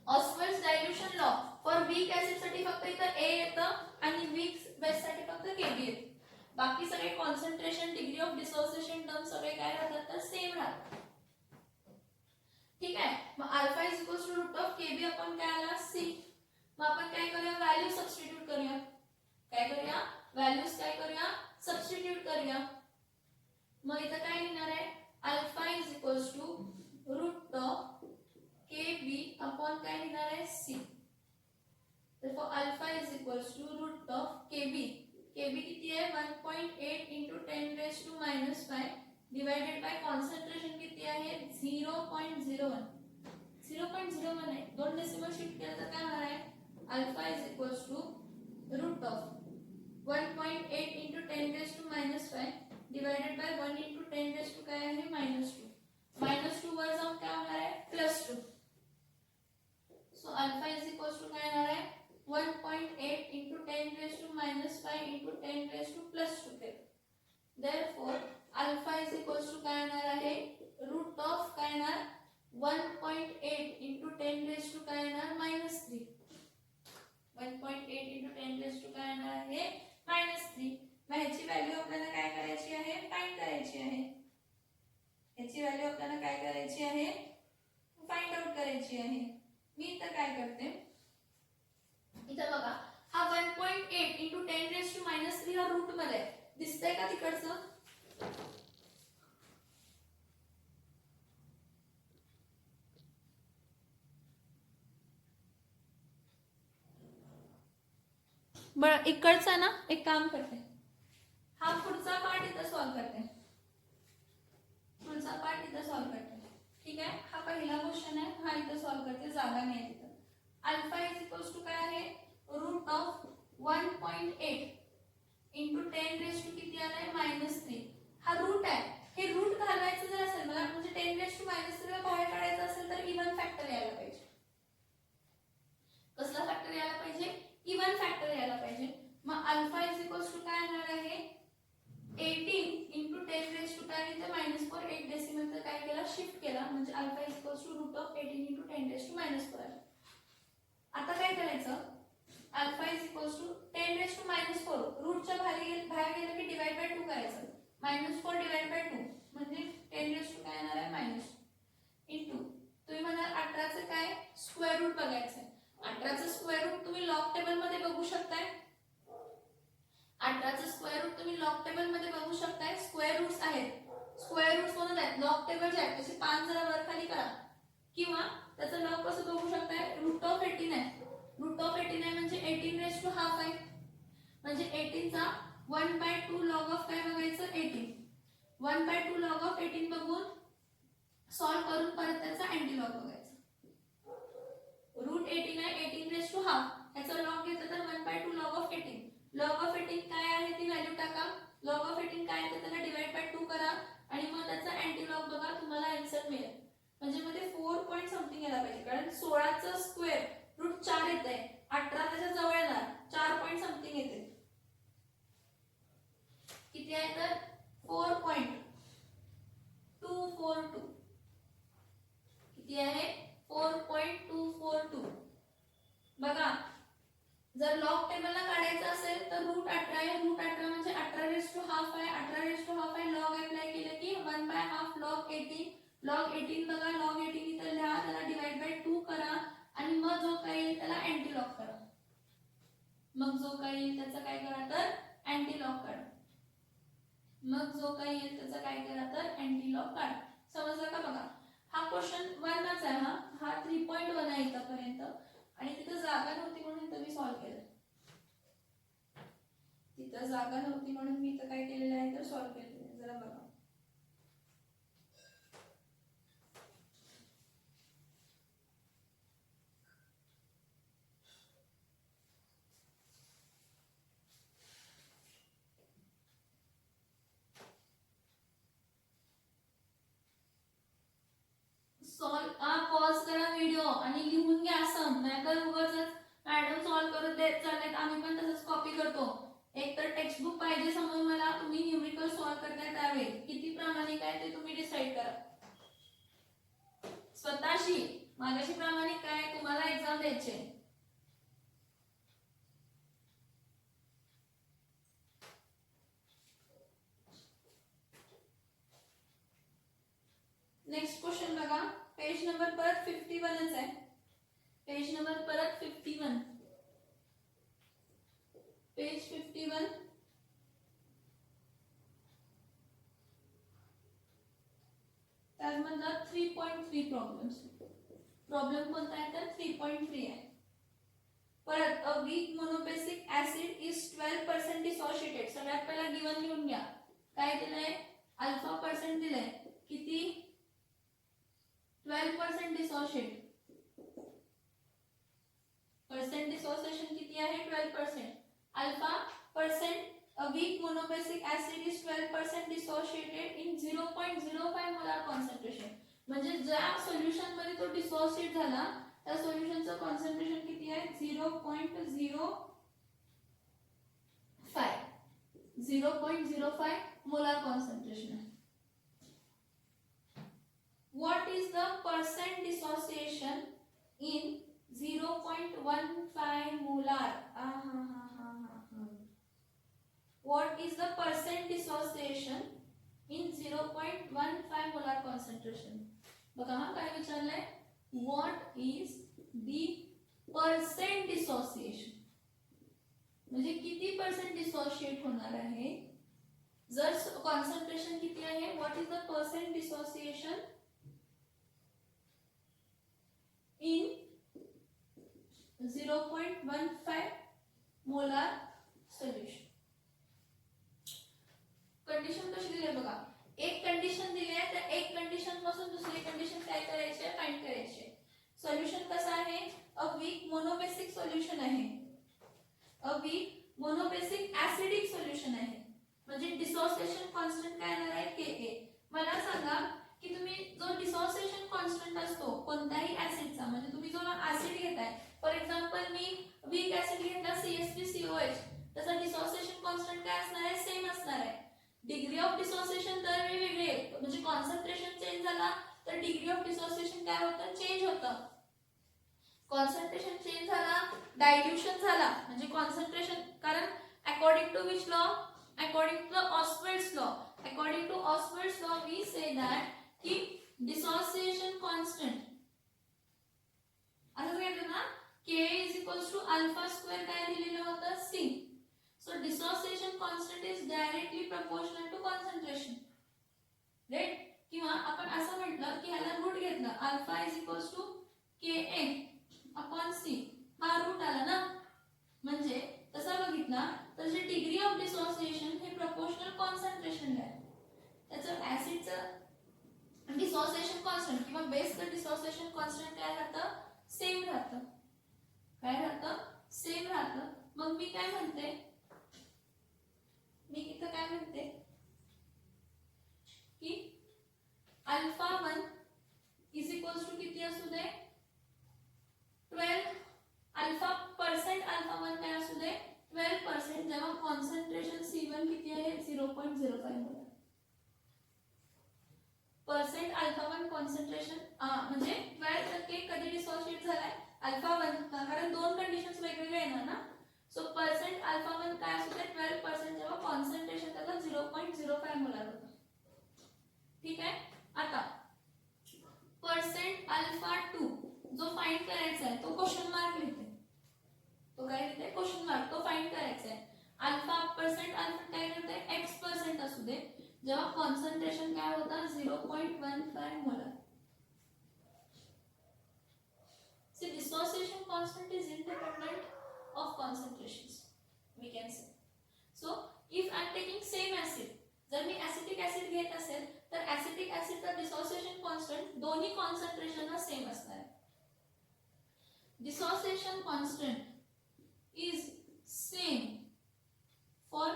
Ostwald's dilution law for weak acid साठी फक्त इथं A येतं आणि वीक बेस साठी फक्त Kb येतं. बाकी सगळे concentration degree of dissociation term सगळे काय राहतात तर सेम राहतात. ठीक आहे. मग alpha is equals to root of Kb upon काय आला C. मग आपण काय करूया व्हॅल्यू सबस्टिट्यूट करूया. काय करूया व्हॅल्यूज काय करूया सबस्टिट्यूट करूया. मग इथं काय लिहिणार आहे alpha is equals to root of Kb upon काय लिहिणार आहे C. therefore alpha is equals to root of Kb. Kb किती आहे 1.8 into 10⁻⁵ डिवाइडेड बाय कॉन्सन्ट्रेशन किती आहे 0.01. 0.01 आहे, दोन डेसिमल शिफ्ट केलं तर काय होणार आहे alpha is equals to root of 1.8 into 10⁻⁵ divided by 1 into 10 काय आहे -2. -2 वर जाऊन काय होणार आहे +2. So alpha is equals to काय येणार आहे 1.8 into 10⁻⁵ into 10⁻+2 केलं. therefore alpha is equals to काय येणार आहे रूट ऑफ काय येणार 1.8 into 10 काय येणार -3. 1.8 into 10 काय येणार आहे -3. मग ह्याची व्हॅल्यू आपल्याला काय करायची आहे फाइंड करायची आहे. ह्याची व्हॅल्यू आपल्याला काय करायची आहे फाइंड आउट करायची आहे. मी इथं काय करते इथं बघा हा 1.8 into 10⁻³ हा रूट मध्ये दिसतंय का तिकडचं. बरं इकडचा ना एक काम करते हा पुढचा पार्ट इथं सॉल्व करते. पुढचा पार्ट इथं सॉल्व करते. ठीक आहे. हा पहिला क्वेश्चन आहे, हा इथं सॉल्व करते, जागा नाही तिथं. अल्फा इज इक्वल्स टू काय आहे रूट ऑफ 1.8 into 10⁻³ किती आलाय -3. हा रूट आहे, हे रूट घालवायचं जर असेल मला म्हणजे 10⁻³ बाहेर काढायचं असेल तर इवन फॅक्टर यायला पाहिजे. कसला फॅक्टर यायला पाहिजे इवन फॅक्टर यायला पाहिजे. मग अल्फा इज इक्वल्स टू काय येणार आहे 18 into 10⁻³ काय इथे -4 एक डेसिमलचं काय केला शिफ्ट केला म्हणजे alpha is equals to root of 18 into 10⁻⁻4 आला. आता काय करायचं अल्फा इज इक्वल्स टू 10⁻⁻4 रूटच्या बाहेर गेलं की डिवाइड बाय 2 करायचं. -4 डिवाइड बाय 2 म्हणजे 10⁻⁻ काय येणार आहे मायनस इंटू तुम्ही म्हणाल 18चं काय स्क्वेअर रूट बघायचं आहे. 18चं स्क्वेअर रूट तुम्ही लॉग टेबल मध्ये बघू शकताय. 18चं स्क्वेअर रूट तुम्ही लॉग टेबल मध्ये बघू शकताय. स्क्वेअर रूट्स आहेत, स्क्वेअर रूट्स म्हणून आहेत लॉग टेबल जे आहे त्याचे 5 जरा वर खाली करा किंवा त्याचं लॉग कसं बघू शकताय रूट ऑफ 18 आहे. रूट ऑफ 18 म्हणजे 18⁻½ आहे म्हणजे 18 चा 1/2 लॉग ऑफ काय बघायचं 18. 1/2 लॉग ऑफ 18 बघून सॉल्व करून परत त्याचा अँटी लॉग बघायचा. रूट 18 आहे 18⁻½ याचा लॉग घेतला तर 1/2 लॉग ऑफ 18. लॉग ऑफ 18 काय आहे ती व्हॅल्यू टाका. लॉग ऑफ 18 काय आहे त्याला डिवाइड बाय 2 करा आणि मग त्याचा अँटी लॉग बघा तुम्हाला आन्सर मिळेल. म्हणजे मध्ये 4 पॉइंट समथिंग यायला पाहिजे कारण 16चं स्क्वेअर रूट 4 येत आहे. 18 त्याच्या जवळ येणार 4 पॉइंट समथिंग येते. किती आहे तर 4.242. किती आहे 4.242. बघा जर लॉग टेबलला काढायचं असेल तर रूट 18 आहे. रूट 18 म्हणजे 18⁻½ आहे. 18⁻½ आहे लॉग अप्लाय केलं की 1/2 लॉग 18 लॉग 18 बघा लॉग 18 इथं लिहा, त्याला डिवाइड बाय 2 करा आणि मग जो काही येईल त्याला अँटी लॉग करा. मग जो काही येईल त्याचं काय करा तर अँटी लॉग काढा. मग जो काही येईल त्याचं काय करा तर अँटी लॉग काढा. समजलं का बघा. हा क्वेश्चन 1च आहे. हा 3.1 आहे इथपर्यंत आणि तिथं जागा नव्हती म्हणून इथं मी सॉल्व्ह केलं. तिथं जागा नव्हती म्हणून मी इथं काय केलेलं आहे तर सॉल्व्ह केलेलं आहे. जरा बघा. पॉज करा व्हिडिओ आणि लिहून घ्या. असं नाहीतर उगाच मॅडम सॉल्व्ह करत देत चाललेत, आम्ही पण तसंच कॉपी करतो. एक तर टेक्स्ट बुक पाहिजे समोर मला, तुम्ही न्यूमेरिकल सॉल्व्ह करताय त्यावेळी किती प्रामाणिक आहे ते तुम्ही डिसाईड करा स्वतःशी. माझ्याशी प्रामाणिक काय तुम्हाला एक्झाम द्यायचे. नेक्स्ट क्वेश्चन बघा. पेज नंबर परत 51च आहे. पेज नंबर परत 51. पेज 51. त्यामधला 3.3 प्रॉब्लेम्स. प्रॉब्लेम कोणता आहे तर 3.3 आहे. परत अ weak monobasic acid is 12% dissociated. सगळ्यात पहिला गिवन लिहून घ्या. काय दिलंय अल्फा पर्सेंट दिलंय. किती 12% डिसोशिएट. पर्सेंट डिसोसिएशन किती आहे 12%. Alpha percent a weak monobasic acid is 12% dissociated in 0.05 molar concentration. म्हणजे ज्या सोल्युशन मध्ये तो डिसोसिएट झाला त्या सोल्युशनचं कॉन्सन्ट्रेशन किती आहे 0.05 मोलार कॉन्सन्ट्रेशन आहे. What is the percent dissociation in 0.15 molar? What is the percent dissociation in 0.15 molar concentration? बघा हा काय विचारलंय. What is the percent dissociation? म्हणजे किती पर्सेंट डिसोसिएट होणार आहे जर कॉन्सन्ट्रेशन किती आहे. What is the percent dissociation in 0.15 molar solution? Condition कशी दिली आहे बघा. एक कंडिशन दिली आहे तर एक कंडिशन पासून दुसरी कंडिशन काय करायची आहे फाइंड करायची आहे. सोल्युशन कसं आहे अ वीक मोनोबेसिक सोल्युशन आहे. अ वीक मोनोबेसिक ऍसिडिक सोल्युशन आहे. म्हणजे डिसोसिएशन कॉन्स्टंट काय येणार आहे Ka. मला सांगा की तुम्ही जो डिसोसिएशन कॉन्स्टंट असतो कोणत्याही ऍसिडचा, म्हणजे तुम्ही जो ऍसिड घेताय फॉर एक्झाम्पल मी वीक ऍसिड घेतला CH3COH, त्याचा डिसोसिएशन कॉन्स्टंट काय असणार आहे सेम असणार आहे. डिग्री ऑफ डिसोसिएशन दर वेगवेगळे, म्हणजे कॉन्सन्ट्रेशन चेंज झाला तर डिग्री ऑफ डिसोसिएशन काय होतं चेंज होतं. कॉन्सन्ट्रेशन चेंज झाला डायल्यूशन झाला म्हणजे कॉन्सन्ट्रेशन, कारण according to which law, according to Ostwald's law, according to Ostwald's law we say that की डिसोसिएशन कॉन्स्टंट असं सांगितलं ना K = अल्फा स्क्वेअर काय दिलेलं होतं C. So dissociation constant is directly proportional to concentration. Right? किंवा आपण असं म्हटलं की ह्याला रूट घेतला अल्फा Ka/C. हा रूट आला ना, म्हणजे तसा बघितला तर जे डिग्री ऑफ डिसोसिएशन हे प्रोपोर्शनल कॉन्सन्ट्रेशन आहे. त्याचं ऍसिडचं डिसोसिएशन कॉन्स्टंट किंवा बेसचं डिसोसिएशन कॉन्स्टंट काय राहतं सेम राहतं. काय राहतं सेम राहतं. मग मी काय म्हणते, मी इथं काय म्हणते की अल्फा 1 = किती असू दे 12 अल्फा पर्सेंट अल्फा 1 काय असू दे 12%, जेव्हा कॉन्सन्ट्रेशन C1 किती आहे 0.05 मोलार. पर्सेंट अल्फा 1 कॉन्सन्ट्रेशन म्हणजे 12% कधी डिसोसिएट झालाय अल्फा 1, कारण दोन कंडिशन्स वेगवेगळे येणार ना. सो पर्सेंट अल्फा 1 काय असू दे 12% जेव्हा कॉन्सन्ट्रेशन त्याचा 0.05 मोलार होतं. ठीक आहे. आता अल्फा 2 जो फाइंड करायचा आहे तो क्वेश्चन मार्क लिहिते. तो काय लिहिते? Question mark. तो फाइंड करायचा आहे. अल्फा पर्सेंट अल्फा काय करते? x% असू दे. जेव्हा कॉन्सन्ट्रेशन काय होतं 0.15 molar. See, dissociation constant is independent of concentrations, we can say. So, if I am taking same acid, जर मी acetic acid घेत असेल तर acetic acid चा dissociation constant दोन्ही concentration ला सेम असणार आहे. Dissociation constant is same for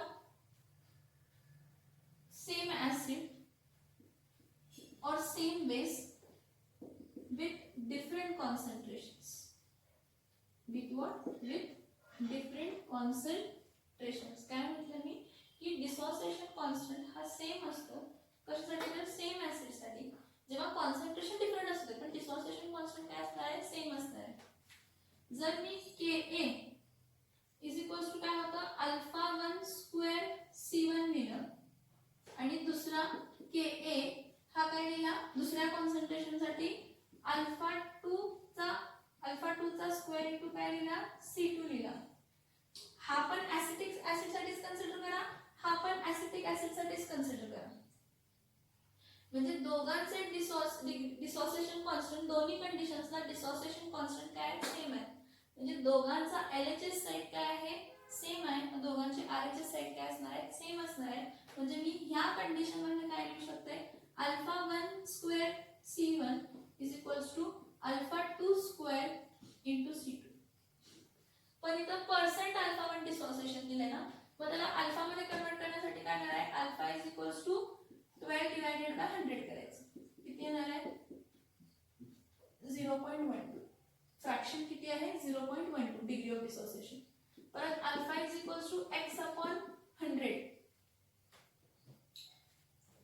same acid or same base with different concentrations. With what? With different concentrations. काय म्हटलं मी की dissociation constant हा सेम असतो कशासाठी? तर सेम ऍसिड साठी. जेव्हा कॉन्सन्ट्रेशन डिफरंट असते पण dissociation constant काय असणार आहे? सेम असणार आहे. जर मी Ka इज इक्वल्स टू काय होतं? अल्फा 1 स्क्वेअर C1 लिहिलं आणि दुसरा Ka हा काय लिहिला? दुसऱ्या कॉन्सन्ट्रेशन साठी अल्फा 2 चा स्क्वेअर इनटू काय लिहिला? C2 लिहिला. हा पण ऍसिटिक ऍसिड साठीच कन्सिडर करा, हा पण ऍसिटिक ऍसिड साठीच कन्सिडर करा. म्हणजे दोघांचे डिसोसिएशन कॉन्स्टंट दोन्ही कंडिशन्सला डिसोसिएशन कॉन्स्टंट काय सेम आहे. म्हणजे दोघांचा LHS साइड काय आहे? सेम आहे. दोघांचे RHS साइड काय असणार आहे? सेम असणार आहे. म्हणजे मी ह्या कंडिशन मध्ये काय लिहू शकते? Alpha 1 square C1 is equals to alpha 2 square into C2. पण इथं पर्सेंट अल्फा 1 डिसोसिएशन दिले ना, मग त्याला अल्फा मध्ये कन्वर्ट करण्यासाठी काय करणार आहे? Alpha is equals to 12 divided by 100 करायचं. किती येणार आहे? 0.12. फ्रॅक्शन किती आहे? 0.12 डिग्री ऑफ डिसोसिएशन. परत alpha is equals to x upon 100.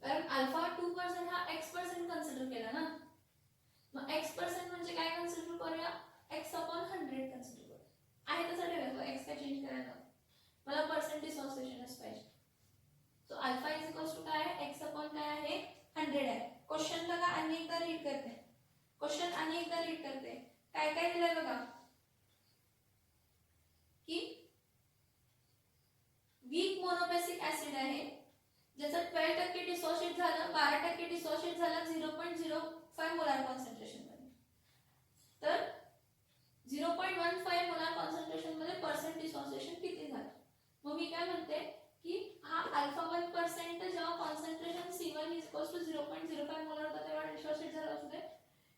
कारण अल्फा 2% हा x% कन्सिडर केला ना, मग x% म्हणजे काय कन्सिडर करूया? x अपॉन 100 कन्सिडर करूया. आहे तसं ठेवायचं, x काय चेंज करायला मला पर्सेंट डिसोसिएशनच पाहिजे. So alpha is equals to काय आहे? x अपॉन काय आहे? 100 आहे. क्वेश्चन बघा आणि एकदा रीड करते. क्वेश्चन आणि एकदा रीड करते. काय काय दिलंय बघा की वीक मोनोबेसिक ऍसिड आहे ज्याचं 12% डिसोशिएट झालं, 12% डिसोशिएट झालं 0.05 मोलार कॉन्सन्ट्रेशन मध्ये. तर 0.15 मोलार कॉन्सन्ट्रेशन मध्ये पर्सेंट डिसोसिएशन किती झालं? मग मी काय म्हणते की हा अल्फा 1% जेव्हा concentration C1 is equals to 0.05 molar होता तेव्हा डिसोशिएट झाला असू दे,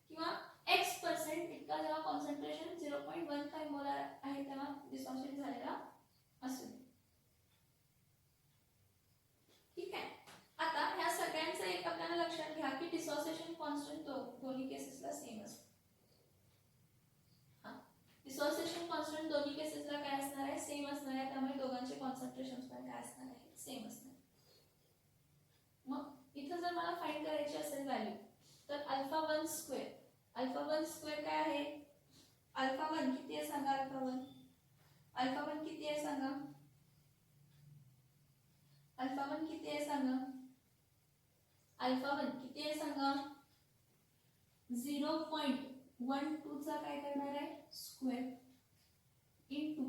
किंवा x% इतका जेव्हा कॉन्सन्ट्रेशन 0.15 मोलार आहे तेव्हा डिसोशिएट झालेला असेल. ठीक आहे. आता ह्या सगळ्यांचं एक आपल्याला लक्षात घ्या की डिसोसिएशन कॉन्स्टंट दोन्ही केसेसला सेम असतो. डिसोसिएशन कॉन्स्टंट दोन्ही केसेसला काय असणार आहे? सेम असणार आहे. त्यामुळे दोघांचे कॉन्सन्ट्रेशन्स पण काय असणार आहे? सेम असणार. मग इथं जर मला फाइंड करायची असेल व्हॅल्यू तर अल्फा 1 स्क्वेअर, अल्फा 1 स्क्वेअर काय आहे? अल्फा 1 किती आहे सांगा? अल्फा 1 किती आहे सांगा? अल्फा 1 किती आहे सांगा? अल्फा 1 किती आहे सांगा? 0.12 चा काय करणार आहे? स्क्वेअर इनटू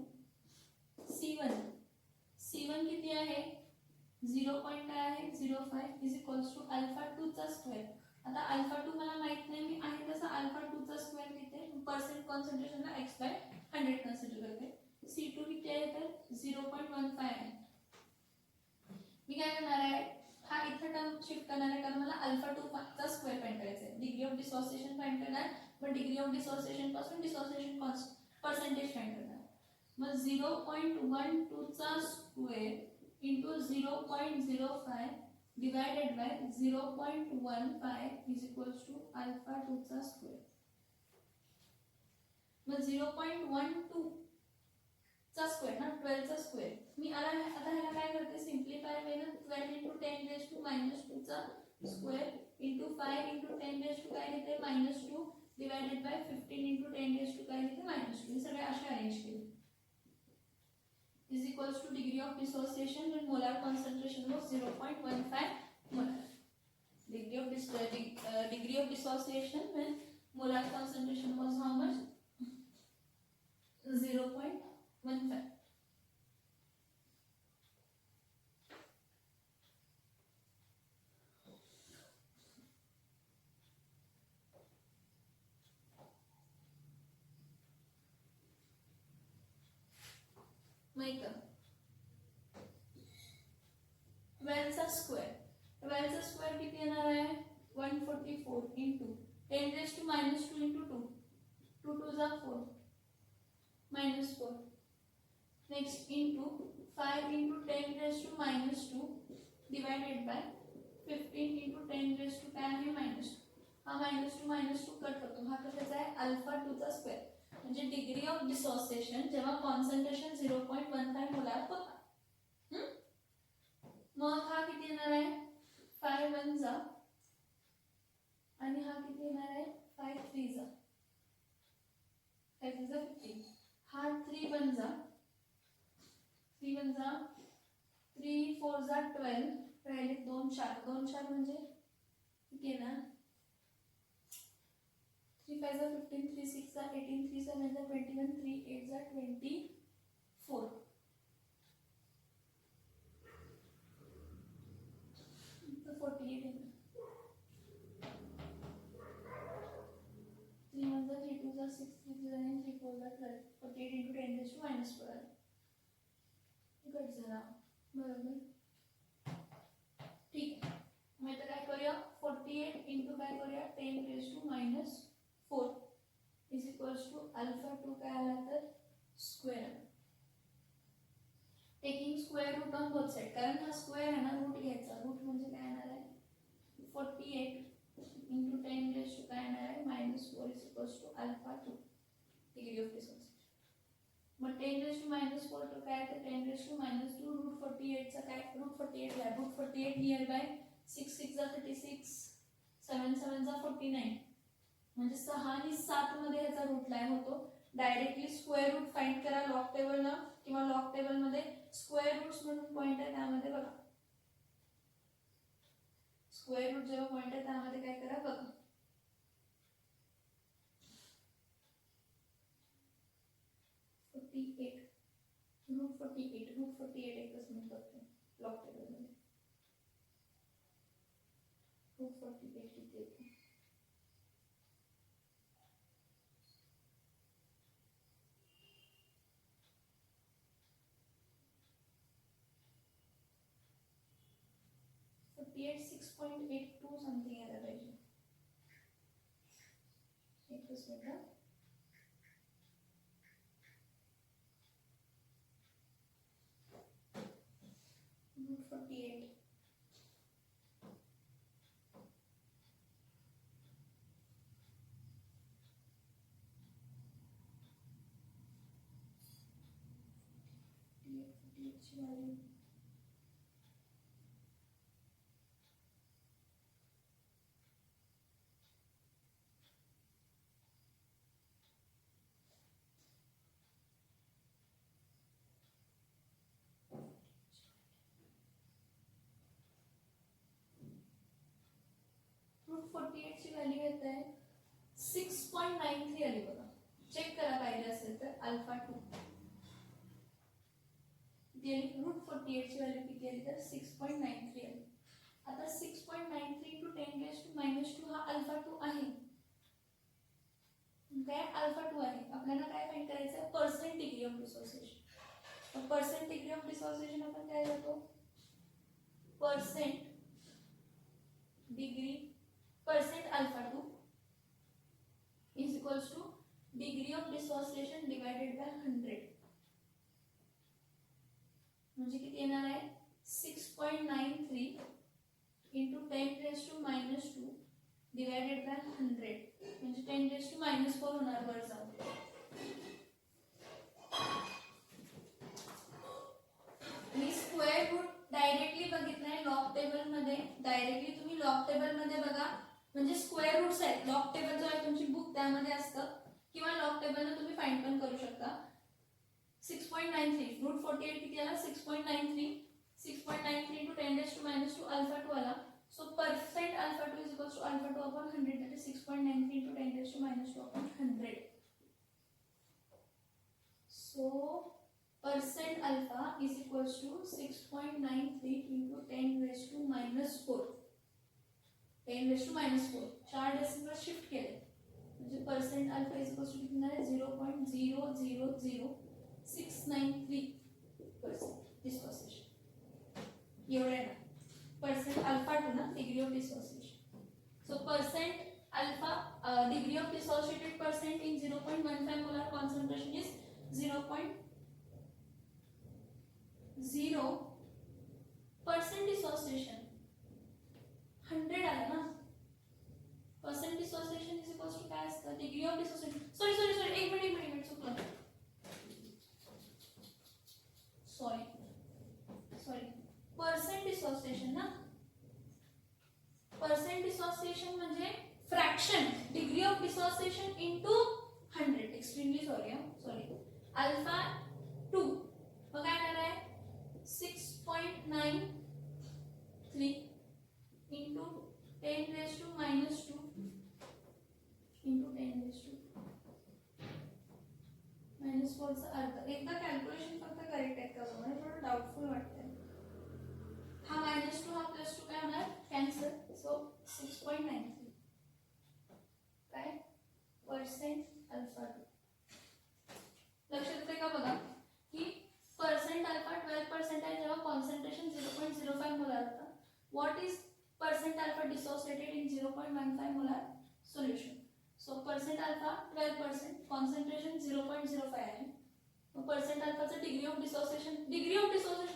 C1 किती आहे? 0. काय आहे? 0.5 इज इक्वल्स टू अल्फा 2 चा स्क्वेअर. आता अल्फा 2 मला माहित नाही, मी आहे तसं अल्फा 2 चा स्क्वेअर लिहिते. पर्सेंट कॉन्सन्ट्रेशनला x/100 कन्सिडर करते. C2 किती आहे? तर 0.15 आहे. मी काय करणार आहे? हा इथं टर्म शिफ्ट करणार आहे कारण मला अल्फा 2 चा स्क्वेअर फाइंड करायचा आहे. डिग्री ऑफ डिसोसिएशन फाइंड करणार, पण डिग्री ऑफ डिसोसिएशन पासून डिसोसिएशन पर्सेंटेज फाइंड करणार. मग 0.12 चा square into 0.05 divided by 0.15 is equals to alpha 2 चा स्क्वेअर. मग 0.12 चा स्क्वेअर ना 12 चा स्क्वेअर. मी आता ह्याला काय करते? Simplify Wien 12 into 10 raised to -2 चा square into 5 into 10 raised to काय घेते? -2 divided by 15 into 10 raised to काय घेते? -2. हे सगळे असे अरेंज केले. is equals to degree of dissociation when molar concentration was 0.15 molar. Degree of dissociation when molar concentration was how much? 0.15. माहित ट्वेल्वचा square किती येणार आहे 144 into 10 raise to minus 2 into 2 2 2 जा 4 minus 4 next into 5 into 10 raised to minus 2 divided by 15 into 10 raised to काय आहे minus 2 हा minus 2 cut होतो हा कशाचा आहे अल्फा 2 चा स्क्वेअर म्हणजे डिग्री ऑफ डिसोसिएशन जेव्हा कॉन्सन्ट्रेशन 0.15 मोलार होता मग हा किती येणार आहे 5 1 जा आणि हा किती येणार आहे 5 3 जा 5 जा 15 हा 3 1 जा 3 4 जा 12 राहिले 2 4 म्हणजे किती येणार 3 5 जा 15 3 6 जा 18 3 7 जा 21 3 8 जा 24 तो 48 येणार 3 1 जा 3 2 जा 6 3 जा 9 3 4 जा 12 48 into 10 raised to minus 4 आले कट झाला बरोबर ठीक आहे मग आता काय करूया 48 into काय करूया 10 raised to minus 4 is equals to alpha 2 काय आला तर square taking square root on both side कारण हा स्क्वेअर आहे ना रूट घ्यायचा रूट म्हणजे काय येणार आहे 48 into 10 raised to काय येणार आहे minus 4 is equals to alpha 2 degree of dissociation मग 10 raised to minus 4 तो काय तर 10 raised to minus 2 root 48 चा काय root 48 ला root 48 nearby 6 6 जा 36 7 7 जा 49 म्हणजे 6 आणि 7 मध्ये याचा रूट लाय होतो डायरेक्टली स्क्वेअर रूट फाइंड करा लॉग टेबल ना किंवा लॉग टेबल मध्ये स्क्वेअर रूट्स म्हणून पॉइंट आहे त्यामध्ये बघा स्क्वेअर रूट जेव्हा पॉइंट आहे त्यामध्ये काय करा बघा रूट 48 एकच मिनिट बघते लॉग टेबल मध्ये रूट 48 किती येते Eight 6.82 something यायला पाहिजे एकच मिनिट रूट 48 ची व्हॅल्यू 48 ची व्हॅल्यू येत आहे 6.93 आली बघा चेक करा पाहिजे असेल तर अल्फा 2 दिली रूट 48 ची व्हॅल्यू किती आली तर 6.93 आली आता 6.93 into 10 raised to minus 2 हा अल्फा 2 आहे काय अल्फा 2 आहे आपल्याला काय फाइंड करायचं आहे पर्सेंट डिग्री ऑफ डिसोसिएशन तर पर्सेंट डिग्री ऑफ डिसोसिएशन आपण काय करतो percent degree percent alpha 2 is equals to degree of dissociation divided by 100 म्हणजे किती येणार आहे 6.93 into 10 raised to minus 2 divided by 100 म्हणजे 10 raised to minus 4 होणार वर जाऊन मी स्क्वेअर रूट डायरेक्टली बघितलंय लॉग टेबल मध्ये डायरेक्टली तुम्ही लॉग टेबल मध्ये बघा म्हणजे स्क्वेअर रूट्स आहेत लॉग टेबल जो आहे तुमची बुक त्यामध्ये असतं किंवा लॉग टेबलने तुम्ही फाइंड पण करू शकता 6.93 रूट 48 किती आला 6.93 into 10 raised to minus 2 alpha 2 आला so percent alpha 2 is equals to alpha 2 upon 100 that is 6.93 into 10 raised to minus minus 2 upon 100. So percent alpha is equals to 6.93 into 10 raised to minus 4. 10 raised to minus 4. 4 decimal shift केले म्हणजे percent alpha is equals to कितना है 0.000693% dissociation. एवढे ना percent alpha to ना degree of dissociation. So percent alpha degree of dissociated percent in 0.15 molar concentration is 0.0% dissociation 100 आला ना percent dissociation is equals to काय असतं degree of dissociation sorry एक मिनिट चुकलं sorry percent dissociation ना percent dissociation म्हणजे fraction degree of dissociation into 100 extremely sorry alpha 2 मग काय येणार आहे 6.93 into 10 raised to minus 2 into 10 raised to minus 4 चा अर्थ एकदा कॅल्क्युलेशन फक्त करेक्ट आहे का मला थोडं डाउटफुल वाटतंय हा minus 2 हा plus 2 काय होणार कॅन्सल सो 6.93 काय percent alpha 2 लक्षात येते का बघा की percent alpha 12% आहे जेव्हा कॉन्सन्ट्रेशन 0.05 मोलार होता what is percent alpha dissociated in 0.15 molar solution. So percent alpha 12%, concentration 0.05 आहे. मग percent alpha चा degree of dissociation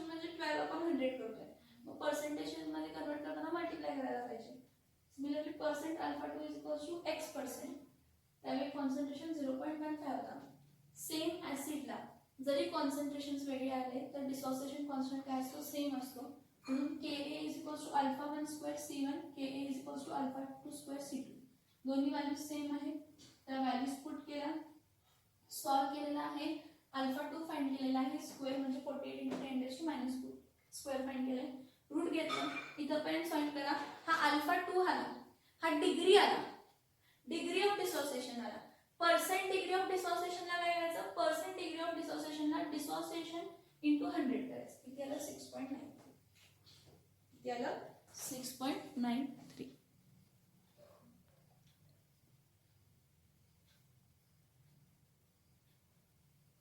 म्हणजे 12/100 करतोय. मग percentage मध्ये कन्वर्ट करताना मल्टिप्लाय करायला पाहिजे. Similarly percent alpha 2 is equals to x%. त्यावेळी concentration 0.15 होता. सेम ऍसिडला जरी कॉन्सन्ट्रेशन्स वेगळे आले तर डिसोसिएशन कॉन्स्टंट काय असतो सेम असतो. म्हणून Ka is equals to alpha 1 square C1 Ka is equals to alpha 2 square C2 दोन्ही व्हॅल्यूज सेम आहेत त्या व्हॅल्यूज पुट केला सॉल्व केलेला आहे अल्फा 2 फाइंड केलेला आहे स्क्वेअर म्हणजे 48 × 10 to minus 2 स्क्वेअर फाइंड केले रूट घेतलं इथं पर्यंत फाइंड करा हा अल्फा 2 आला हा डिग्री आला डिग्री ऑफ डिसोसिएशन आला पर्सेंट डिग्री ऑफ डिसोसिएशनला काय करायचं पर्सेंट डिग्री ऑफ डिसोसिएशनला डिसोसिएशन into 100 करायचं इथे आलं 6.9 याला 6.9